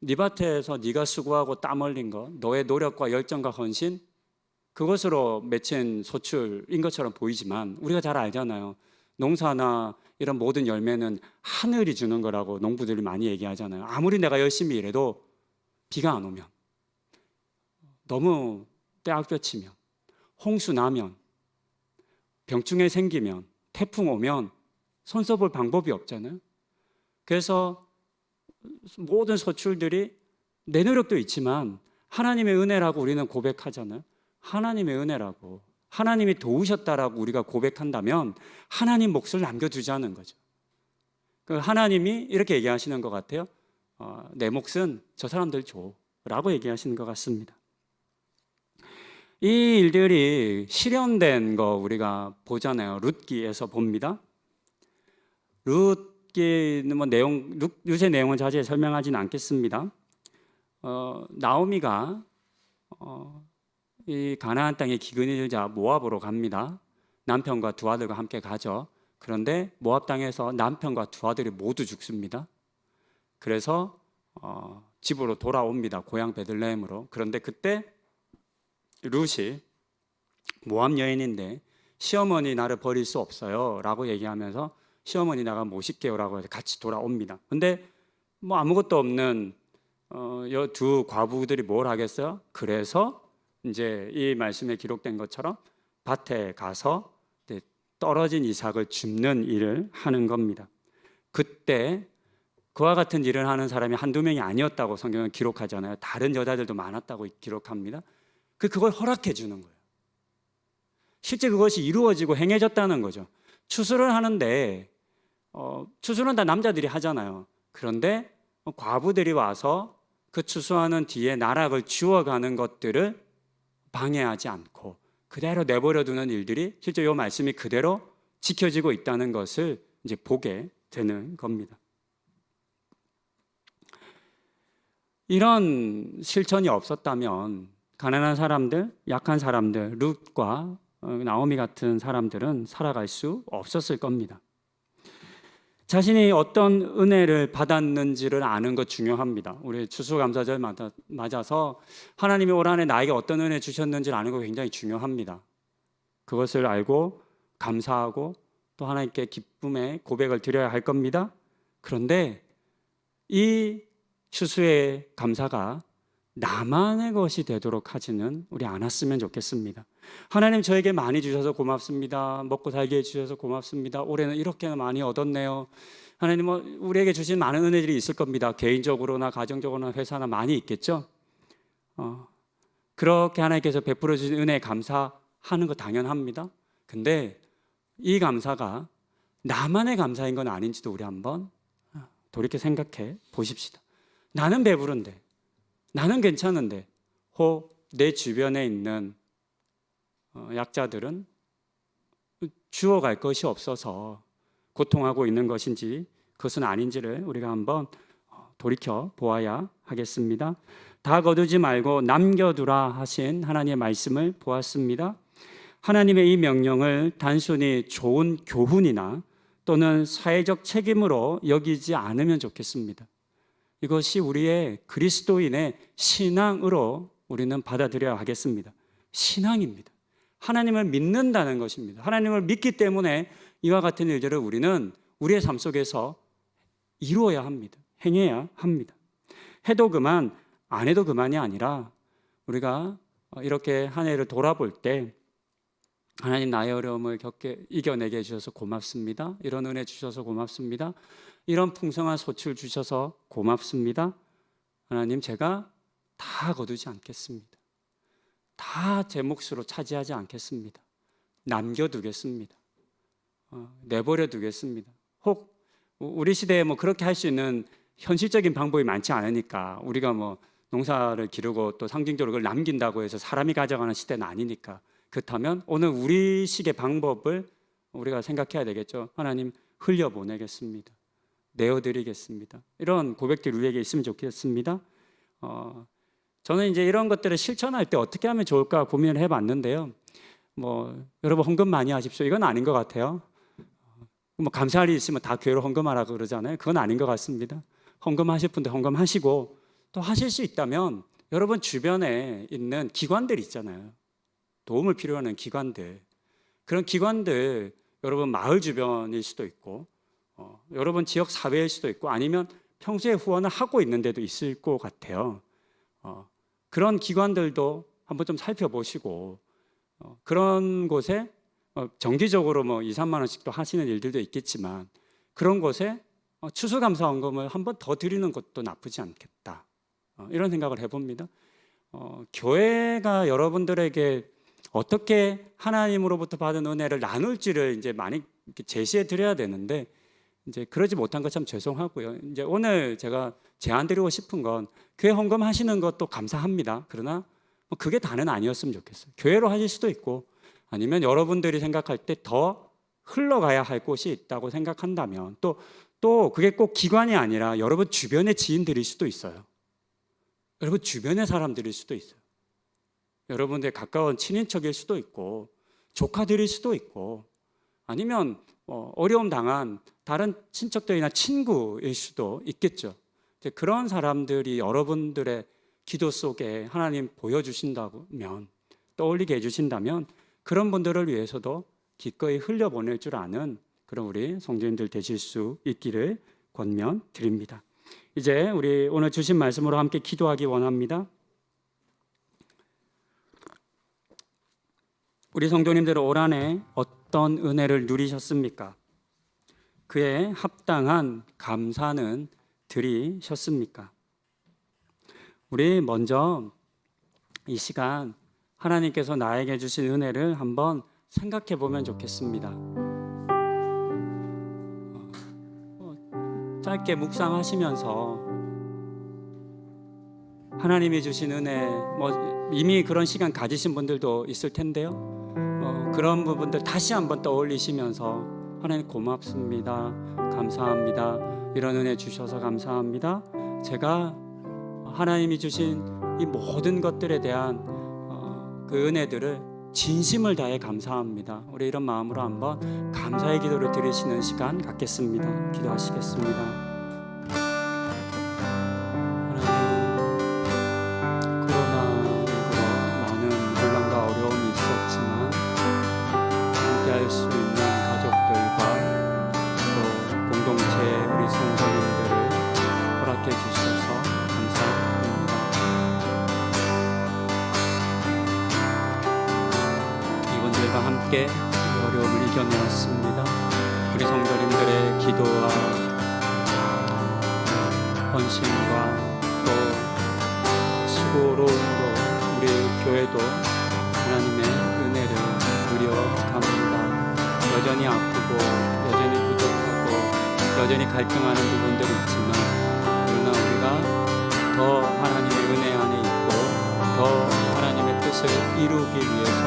네 밭에서 네가 수고하고 땀 흘린 것, 너의 노력과 열정과 헌신 그것으로 맺힌 소출인 것처럼 보이지만 우리가 잘 알잖아요. 농사나 이런 모든 열매는 하늘이 주는 거라고 농부들이 많이 얘기하잖아요. 아무리 내가 열심히 일해도 비가 안 오면, 너무 때학볕이면, 홍수 나면, 병충해 생기면, 태풍 오면 손 써볼 방법이 없잖아요. 그래서 모든 소출들이 내 노력도 있지만 하나님의 은혜라고 우리는 고백하잖아요. 하나님의 은혜라고, 하나님이 도우셨다라고 우리가 고백한다면 하나님 몫을 남겨두자는 거죠. 하나님이 이렇게 얘기하시는 것 같아요. 내 몫은 저 사람들 줘라고 얘기하시는 것 같습니다. 이 일들이 실현된 거 우리가 보잖아요. 룻기에서 봅니다. 룻기는 뭐 룻의 내용은 자세히 설명하지는 않겠습니다. 나오미가 이 가나안 땅에 기근이 들자 모압으로 갑니다. 남편과 두 아들과 함께 가죠. 그런데 모압 땅에서 남편과 두 아들이 모두 죽습니다. 그래서 집으로 돌아옵니다. 고향 베들레헴으로. 그런데 그때 룻이 모압 여인인데 시어머니 나를 버릴 수 없어요 라고 얘기하면서 시어머니 나가 모실게요 라고 해서 같이 돌아옵니다. 근데 뭐 아무것도 없는 두 과부들이 뭘 하겠어요? 그래서 이제 이 말씀에 기록된 것처럼 밭에 가서 떨어진 이삭을 줍는 일을 하는 겁니다. 그때 그와 같은 일을 하는 사람이 한두 명이 아니었다고 성경은 기록하잖아요. 다른 여자들도 많았다고 기록합니다. 그걸 허락해 주는 거예요. 실제 그것이 이루어지고 행해졌다는 거죠. 추수를 하는데 추수는 다 남자들이 하잖아요. 그런데 과부들이 와서 그 추수하는 뒤에 나락을 주워가는 것들을 방해하지 않고 그대로 내버려 두는 일들이 실제 이 말씀이 그대로 지켜지고 있다는 것을 이제 보게 되는 겁니다. 이런 실천이 없었다면 가난한 사람들, 약한 사람들, 룻과 나오미 같은 사람들은 살아갈 수 없었을 겁니다. 자신이 어떤 은혜를 받았는지를 아는 것 중요합니다. 우리 추수감사절 맞아서 하나님이 올 한해 나에게 어떤 은혜 주셨는지를 아는 거 굉장히 중요합니다. 그것을 알고 감사하고 또 하나님께 기쁨의 고백을 드려야 할 겁니다. 그런데 이 추수의 감사가 나만의 것이 되도록 하지는 우리 않았으면 좋겠습니다. 하나님 저에게 많이 주셔서 고맙습니다. 먹고 살게 해주셔서 고맙습니다. 올해는 이렇게 많이 얻었네요. 하나님 우리에게 주신 많은 은혜들이 있을 겁니다. 개인적으로나 가정적으로나 회사나 많이 있겠죠. 그렇게 하나님께서 베풀어 주신 은혜에 감사하는 거 당연합니다. 근데 이 감사가 나만의 감사인 건 아닌지도 우리 한번 돌이켜 생각해 보십시다. 나는 배부른데, 나는 괜찮은데 혹 내 주변에 있는 약자들은 주워갈 것이 없어서 고통하고 있는 것인지 그것은 아닌지를 우리가 한번 돌이켜 보아야 하겠습니다. 다 거두지 말고 남겨두라 하신 하나님의 말씀을 보았습니다. 하나님의 이 명령을 단순히 좋은 교훈이나 또는 사회적 책임으로 여기지 않으면 좋겠습니다. 이것이 우리의 그리스도인의 신앙으로 우리는 받아들여야 하겠습니다. 신앙입니다. 하나님을 믿는다는 것입니다. 하나님을 믿기 때문에 이와 같은 일들을 우리는 우리의 삶 속에서 이루어야 합니다. 행해야 합니다. 해도 그만, 안 해도 그만이 아니라 우리가 이렇게 한 해를 돌아볼 때 하나님 나의 어려움을 이겨내게 해주셔서 고맙습니다. 이런 은혜 주셔서 고맙습니다. 이런 풍성한 소출 주셔서 고맙습니다. 하나님, 제가 다 거두지 않겠습니다. 다 제 몫으로 차지하지 않겠습니다. 남겨두겠습니다. 내버려 두겠습니다. 혹 우리 시대에 그렇게 할 수 있는 현실적인 방법이 많지 않으니까, 우리가 농사를 기르고 또 상징적으로 그걸 남긴다고 해서 사람이 가져가는 시대는 아니니까, 그렇다면 오늘 우리식의 방법을 우리가 생각해야 되겠죠. 하나님, 흘려보내겠습니다. 내어드리겠습니다. 이런 고백들이 우리에게 있으면 좋겠습니다. 저는 이제 이런 것들을 실천할 때 어떻게 하면 좋을까 고민을 해봤는데요. 여러분 헌금 많이 하십시오, 이건 아닌 것 같아요. 감사할 일 있으면 다 교회로 헌금하라고 그러잖아요. 그건 아닌 것 같습니다. 헌금하실 분들 헌금하시고, 또 하실 수 있다면 여러분 주변에 있는 기관들 있잖아요. 도움을 필요로 하는 기관들, 그런 기관들, 여러분 마을 주변일 수도 있고, 여러분 지역 사회일 수도 있고, 아니면 평소에 후원을 하고 있는 데도 있을 것 같아요. 그런 기관들도 한번 좀 살펴보시고, 그런 곳에 정기적으로 2, 3만 원씩도 하시는 일들도 있겠지만, 그런 곳에 추수감사원금을 한번 더 드리는 것도 나쁘지 않겠다, 이런 생각을 해봅니다. 교회가 여러분들에게 어떻게 하나님으로부터 받은 은혜를 나눌지를 이제 많이 제시해 드려야 되는데, 이제 그러지 못한 것 참 죄송하고요. 이제 오늘 제가 제안 드리고 싶은 건, 교회 헌금 하시는 것도 감사합니다. 그러나 그게 다는 아니었으면 좋겠어요. 교회로 하실 수도 있고, 아니면 여러분들이 생각할 때 더 흘러가야 할 곳이 있다고 생각한다면, 또 그게 꼭 기관이 아니라 여러분 주변의 지인들일 수도 있어요. 여러분 주변의 사람들일 수도 있어요. 여러분들의 가까운 친인척일 수도 있고, 조카들일 수도 있고, 아니면 어려움 당한 다른 친척들이나 친구일 수도 있겠죠. 그런 사람들이 여러분들의 기도 속에 하나님 보여주신다면, 떠올리게 해주신다면, 그런 분들을 위해서도 기꺼이 흘려보낼 줄 아는 그런 우리 성도님들 되실 수 있기를 권면드립니다. 이제 우리 오늘 주신 말씀으로 함께 기도하기 원합니다. 우리 성도님들 올 한 해 어떤 은혜를 누리셨습니까? 그에 합당한 감사는 드리셨습니까? 우리 먼저 이 시간 하나님께서 나에게 주신 은혜를 한번 생각해 보면 좋겠습니다. 짧게 묵상하시면서 하나님이 주신 은혜, 이미 그런 시간 가지신 분들도 있을 텐데요. 그런 부분들 다시 한번 떠올리시면서, 하나님 고맙습니다, 감사합니다, 이런 은혜 주셔서 감사합니다, 제가 하나님이 주신 이 모든 것들에 대한 그 은혜들을 진심을 다해 감사합니다. 우리 이런 마음으로 한번 감사의 기도를 드리시는 시간 갖겠습니다. 기도하시겠습니다. 할 수 있는 가족들과 또 공동체 우리 성도님들을 허락해 주셔서 감사합니다. 이분들과 함께 어려움을 이겨내었습니다. 우리 성도님들의 기도와 헌신과 또 수고로 우리 교회도 하나님의 은혜를 누려갑니다. 여전히 아프고 여전히 부족하고 여전히 갈등하는 부분들이 있지만, 그러나 우리가 더 하나님의 은혜 안에 있고 더 하나님의 뜻을 이루기 위해서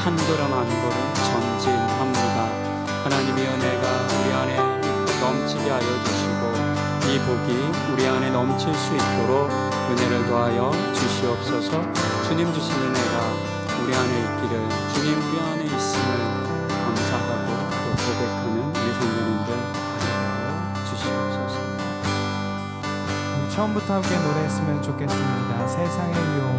한 걸음 한 걸음 전진합니다. 하나님의 은혜가 우리 안에 넘치게 하여 주시고, 이 복이 우리 안에 넘칠 수 있도록 은혜를 더하여 주시옵소서. 주님 주신 은혜가 우리 안에 있기를, 주님 우리 안에 있음을 감사하고 또 고백하는 우리 성도님들 처음부터 함께 노래했으면 좋겠습니다. 세상의 유혹.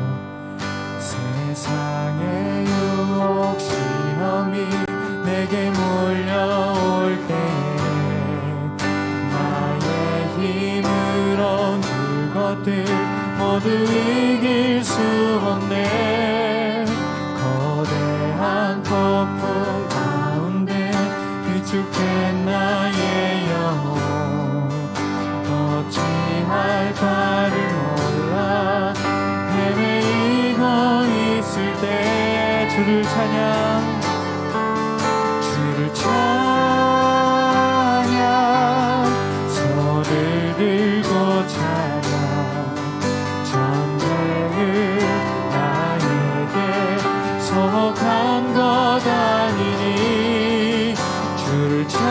세상의 유혹 시험이 내게 몰려올 때 나의 힘으론 그것들 모두 이길 수 없네. 거대한 폭풍 가운데 위축된 나의 영혼 어찌할 바를 몰라 헤매이고 있을 때 주를 찬양 손을 들고 찬양 전쟁을 나에게 속한 것 아니니 주를 찬양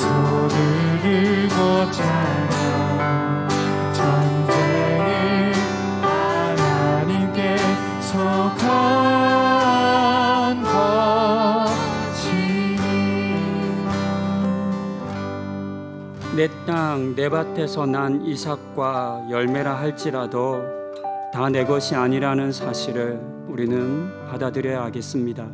손을 들고 찬양 전쟁을 하나님께 속한 것이니. 내 땅 내 밭에서 난 이삭과 열매라 할지라도 다 내 것이 아니라는 사실을 우리는 받아들여야 하겠습니다.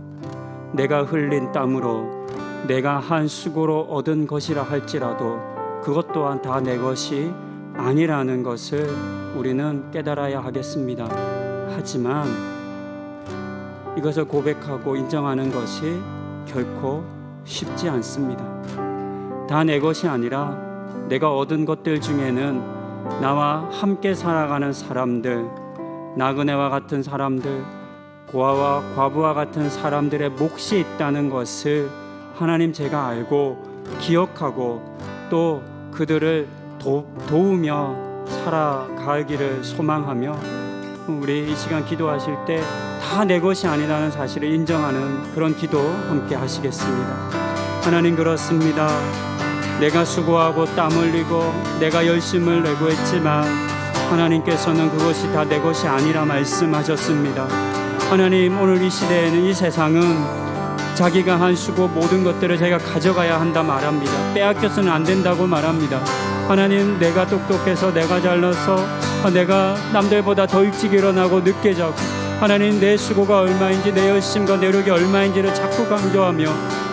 내가 흘린 땀으로 내가 한 수고로 얻은 것이라 할지라도 그것 또한 다 내 것이 아니라는 것을 우리는 깨달아야 하겠습니다. 하지만 이것을 고백하고 인정하는 것이 결코 쉽지 않습니다. 다 내 것이 아니라 내가 얻은 것들 중에는 나와 함께 살아가는 사람들, 나그네와 같은 사람들, 고아와 과부와 같은 사람들의 몫이 있다는 것을 하나님 제가 알고 기억하고 또 그들을 도우며 살아가기를 소망하며 우리 이 시간 기도하실 때 다 내 것이 아니라는 사실을 인정하는 그런 기도 함께 하시겠습니다. 하나님, 그렇습니다. 내가 수고하고 땀 흘리고 내가 열심을 내고 했지만 하나님께서는 그것이 다 내 것이 아니라 말씀하셨습니다. 하나님, 오늘 이 시대에는 이 세상은 자기가 한 수고 모든 것들을 자기가 가져가야 한다 말합니다. 빼앗겨서는 안 된다고 말합니다. 하나님, 내가 똑똑해서 내가 잘나서 내가 남들보다 더 일찍 일어나고 늦게 자고 하나님, 내 수고가 얼마인지 내 열심과 노력이 얼마인지를 자꾸 강조하며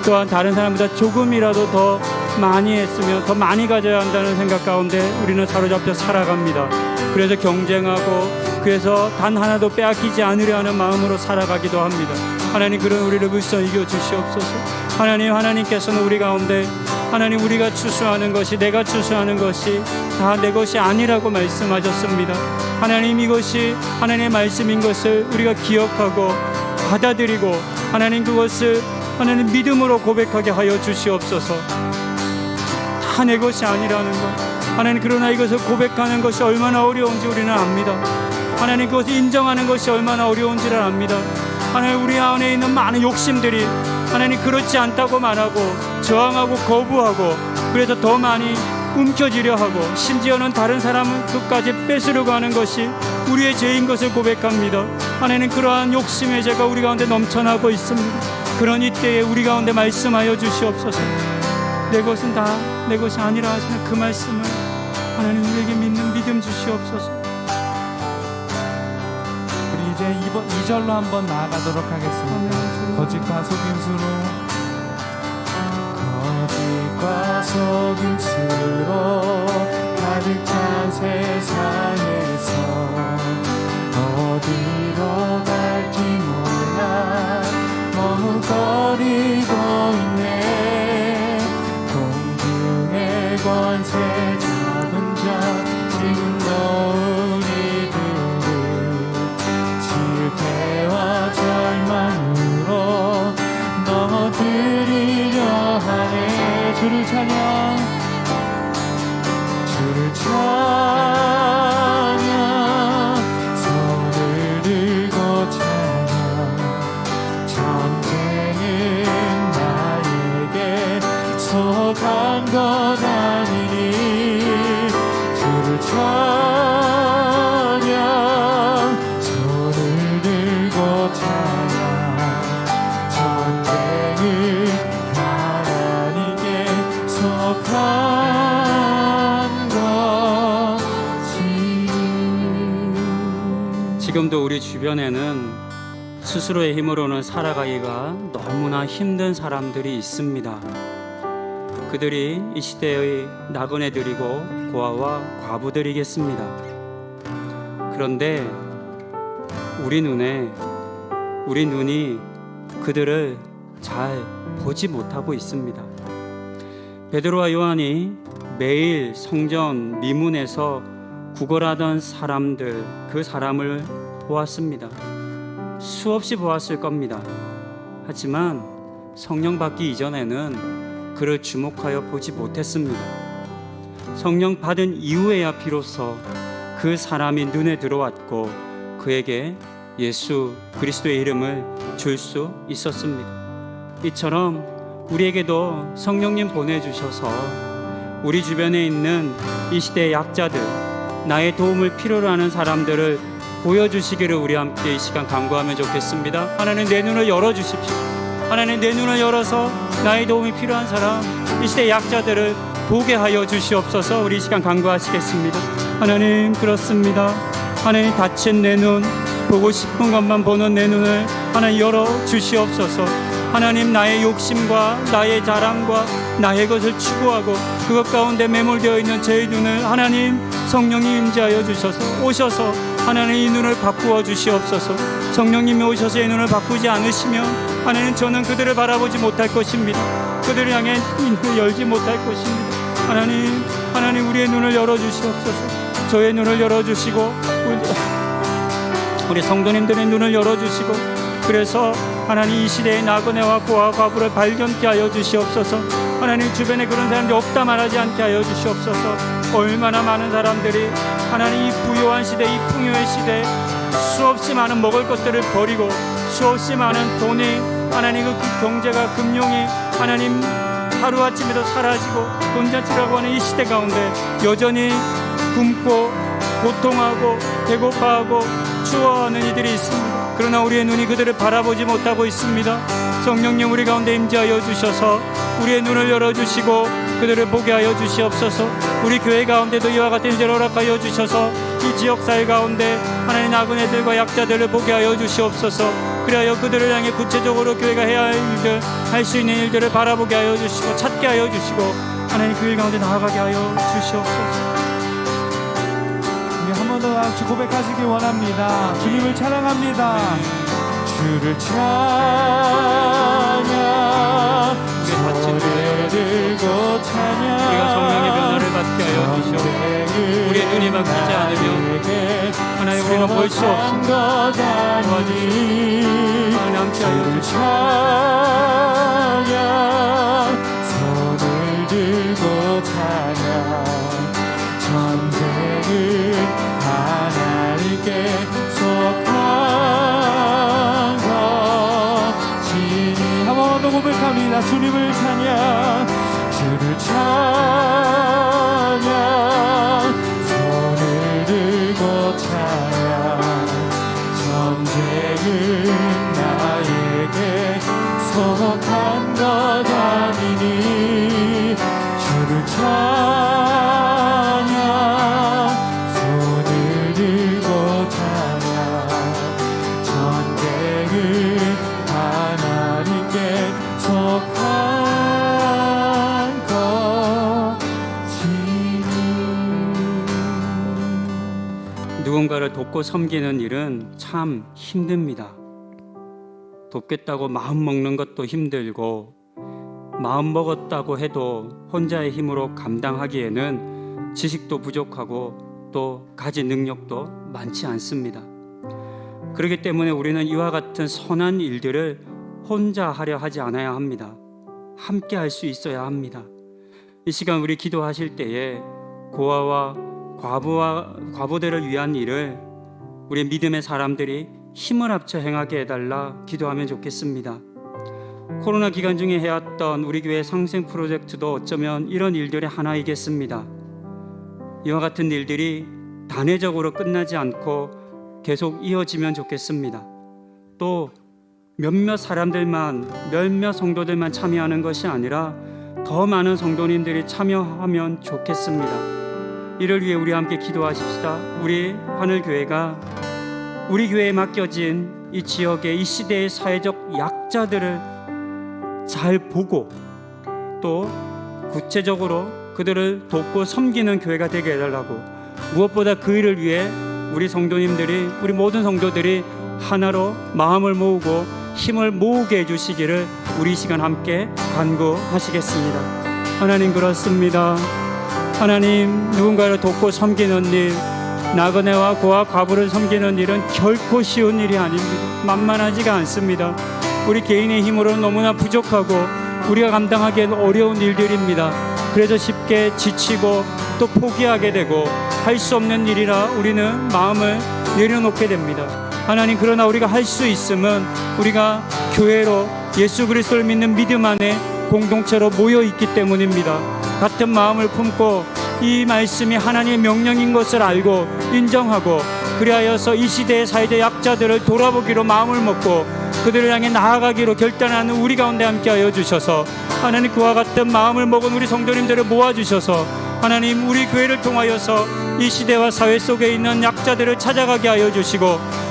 또한 다른 사람보다 조금이라도 더 많이 했으면 더 많이 가져야 한다는 생각 가운데 우리는 사로잡혀 살아갑니다. 그래서 경쟁하고 그래서 단 하나도 빼앗기지 않으려 하는 마음으로 살아가기도 합니다. 하나님, 그런 우리를 불쌍히 이겨 주시옵소서. 하나님, 하나님께서는 우리 가운데 하나님, 우리가 추수하는 것이 내가 추수하는 것이 다 내 것이 아니라고 말씀하셨습니다. 하나님, 이것이 하나님의 말씀인 것을 우리가 기억하고 받아들이고 하나님, 그것을 하나님 믿음으로 고백하게 하여 주시옵소서. 다 내 것이 아니라는 것, 하나님, 그러나 이것을 고백하는 것이 얼마나 어려운지 우리는 압니다. 하나님, 그것을 인정하는 것이 얼마나 어려운지를 압니다. 하나님, 우리 안에 있는 많은 욕심들이 하나님 그렇지 않다고 말하고 저항하고 거부하고 그래서 더 많이 움켜쥐려 하고 심지어는 다른 사람은 끝까지 뺏으려고 하는 것이 우리의 죄인 것을 고백합니다. 하나님, 그러한 욕심의 죄가 우리 가운데 넘쳐나고 있습니다. 그런 이때에 우리 가운데 말씀하여 주시옵소서. 내 것은 다 내 것이 아니라 하시는 그 말씀을 하나님 우리에게 믿는 믿음 주시옵소서. 우리 이제 2절로 한번 나아가도록 하겠습니다. 거짓과 속임수로 가득 찬 세상에서 어디로 갈지 몰라 머뭇거리고 있네. 공중의 권세 잡은 자 지금도 우리들을 실패와 절망으로 넘어뜨리려 하네. 주를 찬양, 주를 찬양, 손을 들고 찬양. 전쟁은 나에게 속한 것 아니니 주를 찬양, 손을 들고 찬양. 전쟁은 하나님께 속한 우리 주변에는 스스로의 힘으로는 살아가기가 너무나 힘든 사람들이 있습니다. 그들이 이 시대의 나그네들이고 고아와 과부들이겠습니다. 그런데 우리 눈이 그들을 잘 보지 못하고 있습니다. 베드로와 요한이 매일 성전 미문에서 구걸하던 사람들, 그 사람을 보았습니다. 수없이 보았을 겁니다. 하지만 성령 받기 이전에는 그를 주목하여 보지 못했습니다. 성령 받은 이후에야 비로소 그 사람이 눈에 들어왔고 그에게 예수 그리스도의 이름을 줄 수 있었습니다. 이처럼 우리에게도 성령님 보내주셔서 우리 주변에 있는 이 시대의 약자들, 나의 도움을 필요로 하는 사람들을 보여주시기를 우리 함께 이 시간 간구하면 좋겠습니다. 하나님, 내 눈을 열어주십시오. 하나님, 내 눈을 열어서 나의 도움이 필요한 사람, 이 시대의 약자들을 보게 하여 주시옵소서. 우리 이 시간 간구하시겠습니다. 하나님, 그렇습니다. 하나님, 닫힌 내 눈, 보고 싶은 것만 보는 내 눈을 하나님 열어 주시옵소서. 하나님, 나의 욕심과 나의 자랑과 나의 것을 추구하고 그것 가운데 매몰되어 있는 제 눈을 하나님 성령이 임재하여 주셔서 오셔서 하나님 이 눈을 바꾸어 주시옵소서. 성령님이 오셔서 이 눈을 바꾸지 않으시면 하나님 저는 그들을 바라보지 못할 것입니다. 그들을 향해 이 눈을 열지 못할 것입니다. 하나님 우리의 눈을 열어 주시옵소서. 저의 눈을 열어 주시고 우리 성도님들의 눈을 열어 주시고 그래서 하나님 이 시대의 나그네와 고아 과부를 발견케 하여 주시옵소서. 하나님 주변에 그런 사람들이 없다 말하지 않게 하여 주시옵소서. 얼마나 많은 사람들이 하나님 이 부요한 시대, 이 풍요의 시대 수없이 많은 먹을 것들을 버리고 수없이 많은 돈이 하나님 그 경제가 금융이 하나님 하루아침에도 사라지고 돈잔치라고 하는 이 시대 가운데 여전히 굶고 고통하고 배고파하고 추워하는 이들이 있습니다. 그러나 우리의 눈이 그들을 바라보지 못하고 있습니다. 성령님 우리 가운데 임재하여 주셔서 우리의 눈을 열어주시고 그들을 보게 하여 주시옵소서. 우리 교회 가운데도 이와 같은 일을 허락하여 주셔서 이 지역사회 가운데 하나님 나그네들과 약자들을 보게 하여 주시옵소서. 그리하여 그들을 향해 구체적으로 교회가 해야 할 일들, 할 수 있는 일들을 바라보게 하여 주시고 찾게 하여 주시고 하나님 그 일 가운데 나아가게 하여 주시옵소서. 한 번 더 같이 고백하시기 원합니다. 주님을 찬양합니다. 주를 찬양, 손을 들고 찬양. 우리가 성령의 변화를 받게 하여 주시옵소서. 우리의 눈이 바뀌지 않으면 하나님 우리는 볼 수 없습니다. 도와주시옵소서. 하나님 함께 하여 주시옵소서. 찬양, 손을 들고 찬양. 전쟁은 하나님께 속한 것이니. 한 번 더 고백합니다. 주님을 찬양, 주를 찬양, 손을 들고 찬양. 전쟁은 나에게 속한 것 아니니. 주를 찬양, 손을 들고 찬양. 전쟁은 하나님께 속한 것이니. 누군가를 돕고 섬기는 일은 참 힘듭니다. 돕겠다고 마음 먹는 것도 힘들고 마음 먹었다고 해도 혼자의 힘으로 감당하기에는 지식도 부족하고 또 가진 능력도 많지 않습니다. 그렇기 때문에 우리는 이와 같은 선한 일들을 혼자 하려 하지 않아야 합니다. 함께 할 수 있어야 합니다. 이 시간 우리 기도하실 때에 고아와 과부들을 위한 일을 우리 믿음의 사람들이 힘을 합쳐 행하게 해달라 기도하면 좋겠습니다. 코로나 기간 중에 해왔던 우리 교회 상생 프로젝트도 어쩌면 이런 일들의 하나이겠습니다. 이와 같은 일들이 단회적으로 끝나지 않고 계속 이어지면 좋겠습니다. 또 몇몇 사람들만, 몇몇 성도들만 참여하는 것이 아니라 더 많은 성도님들이 참여하면 좋겠습니다. 이를 위해 우리 함께 기도하십시다. 우리 하늘교회가 우리 교회에 맡겨진 이 지역의 이 시대의 사회적 약자들을 잘 보고 또 구체적으로 그들을 돕고 섬기는 교회가 되게 해달라고, 무엇보다 그 일을 위해 우리 성도님들이, 우리 모든 성도들이 하나로 마음을 모으고 힘을 모으게 해주시기를 우리 이 시간 함께 간구하시겠습니다. 하나님, 그렇습니다. 하나님, 누군가를 돕고 섬기는 일, 나그네와 고아 과부를 섬기는 일은 결코 쉬운 일이 아닙니다. 만만하지가 않습니다. 우리 개인의 힘으로는 너무나 부족하고 우리가 감당하기엔 어려운 일들입니다. 그래서 쉽게 지치고 또 포기하게 되고 할 수 없는 일이라 우리는 마음을 내려놓게 됩니다. 하나님, 그러나 우리가 할 수 있음은 우리가 교회로 예수 그리스도를 믿는 믿음 안에 공동체로 모여 있기 때문입니다. 같은 마음을 품고 이 말씀이 하나님의 명령인 것을 알고 인정하고, 그리하여서 이 시대의 사회적 약자들을 돌아보기로 마음을 먹고 그들을 향해 나아가기로 결단하는 우리 가운데 함께하여 주셔서, 하나님, 그와 같은 마음을 먹은 우리 성도님들을 모아주셔서 하나님, 우리 교회를 통하여서 이 시대와 사회 속에 있는 약자들을 찾아가게 하여 주시고,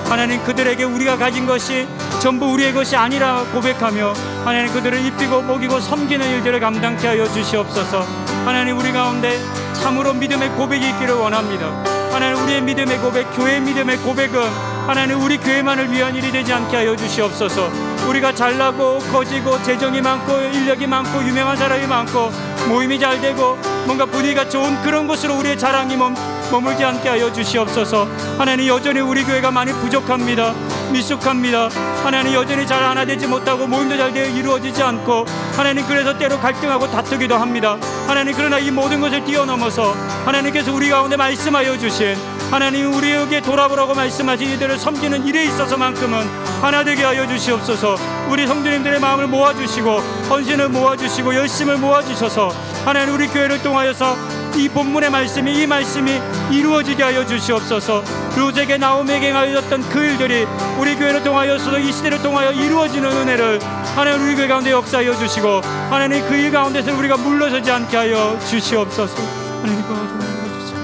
하나님, 그들에게 우리가 가진 것이 전부 우리의 것이 아니라 고백하며 하나님, 그들을 입히고 먹이고 섬기는 일들을 감당케 하여 주시옵소서. 하나님, 우리 가운데 참으로 믿음의 고백이 있기를 원합니다. 하나님, 우리의 믿음의 고백, 교회의 믿음의 고백은 하나님, 우리 교회만을 위한 일이 되지 않게 하여 주시옵소서. 우리가 잘나고 커지고 재정이 많고 인력이 많고 유명한 사람이 많고 모임이 잘 되고 뭔가 분위기가 좋은 그런 곳으로 우리의 자랑이 머물지 않게 하여 주시옵소서. 하나님, 여전히 우리 교회가 많이 부족합니다. 미숙합니다. 하나님, 여전히 잘 하나 되지 못하고 모임도 잘 되어 이루어지지 않고 하나님, 그래서 때로 갈등하고 다투기도 합니다. 하나님, 그러나 이 모든 것을 뛰어넘어서 하나님께서 우리 가운데 말씀하여 주신, 하나님, 우리에게 돌아보라고 말씀하신 이들을 섬기는 일에 있어서만큼은 하나 되게 하여 주시옵소서. 우리 성도님들의 마음을 모아주시고 헌신을 모아주시고 열심을 모아주셔서 하나님, 우리 교회를 통하여서 이 본문의 말씀이, 이 말씀이 이루어지게 하여 주시옵소서. 루세게 나오미에게 행하였던 그 일들이 우리 교회를 통하여서도 이 시대를 통하여 이루어지는 은혜를 하나님, 우리 교회 가운데 역사하여 주시고 하나님, 그 일 가운데서 우리가 물러서지 않게 하여 주시옵소서. 하나님, 도와주시고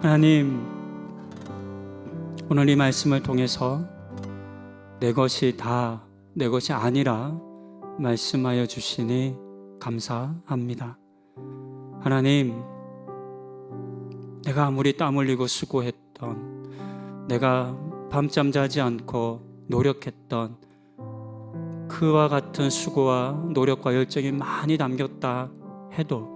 하나님, 오늘 이 말씀을 통해서 내 것이 다 내 것이 아니라 말씀하여 주시니 감사합니다. 하나님, 내가 아무리 땀 흘리고 수고했던, 내가 밤잠 자지 않고 노력했던 그와 같은 수고와 노력과 열정이 많이 담겼다 해도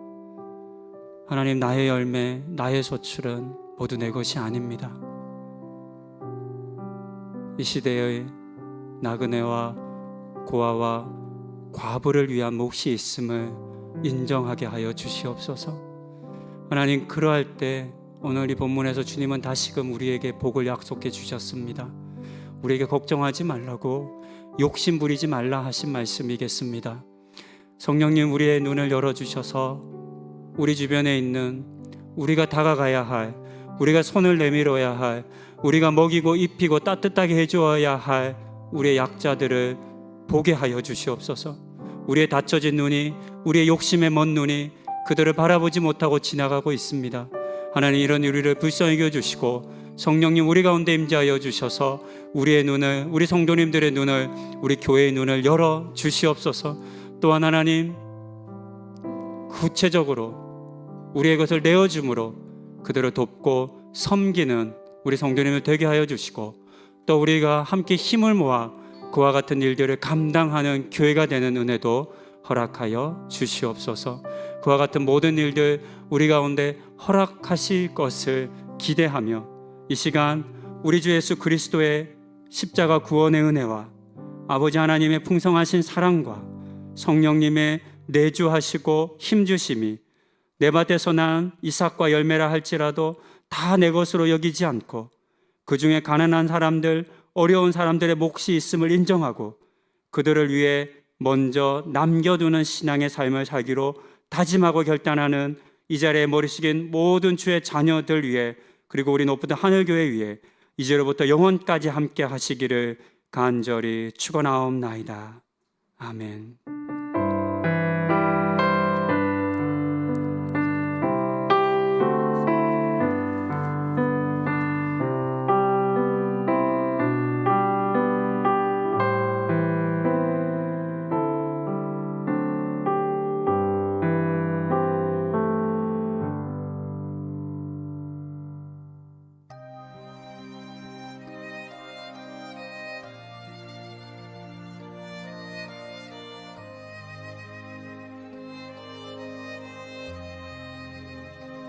하나님, 나의 열매, 나의 소출은 모두 내 것이 아닙니다. 이 시대의 나그네와 고아와 과부를 위한 몫이 있음을 인정하게 하여 주시옵소서. 하나님, 그러할 때 오늘 이 본문에서 주님은 다시금 우리에게 복을 약속해 주셨습니다. 우리에게 걱정하지 말라고, 욕심 부리지 말라 하신 말씀이겠습니다. 성령님, 우리의 눈을 열어주셔서 우리 주변에 있는, 우리가 다가가야 할, 우리가 손을 내밀어야 할, 우리가 먹이고 입히고 따뜻하게 해주어야 할 우리의 약자들을 보게 하여 주시옵소서. 우리의 닫혀진 눈이, 우리의 욕심에 먼 눈이 그들을 바라보지 못하고 지나가고 있습니다. 하나님, 이런 우리를 불쌍히 여겨주시고 성령님, 우리 가운데 임재하여 주셔서 우리의 눈을, 우리 성도님들의 눈을, 우리 교회의 눈을 열어 주시옵소서. 또한 하나님, 구체적으로 우리의 것을 내어줌으로 그들을 돕고 섬기는 우리 성도님을 되게 하여 주시고, 또 우리가 함께 힘을 모아 그와 같은 일들을 감당하는 교회가 되는 은혜도 허락하여 주시옵소서. 그와 같은 모든 일들 우리 가운데 허락하실 것을 기대하며 이 시간 우리 주 예수 그리스도의 십자가 구원의 은혜와 아버지 하나님의 풍성하신 사랑과 성령님의 내주하시고 힘주심이 내 밭에서 난 이삭과 열매라 할지라도 다 내 것으로 여기지 않고 그 중에 가난한 사람들, 어려운 사람들의 몫이 있음을 인정하고 그들을 위해 먼저 남겨두는 신앙의 삶을 살기로 다짐하고 결단하는 이 자리에 머리 숙인 모든 주의 자녀들 위해, 그리고 우리 높은 하늘교회 위해 이제로부터 영원까지 함께 하시기를 간절히 축원하옵나이다. 아멘.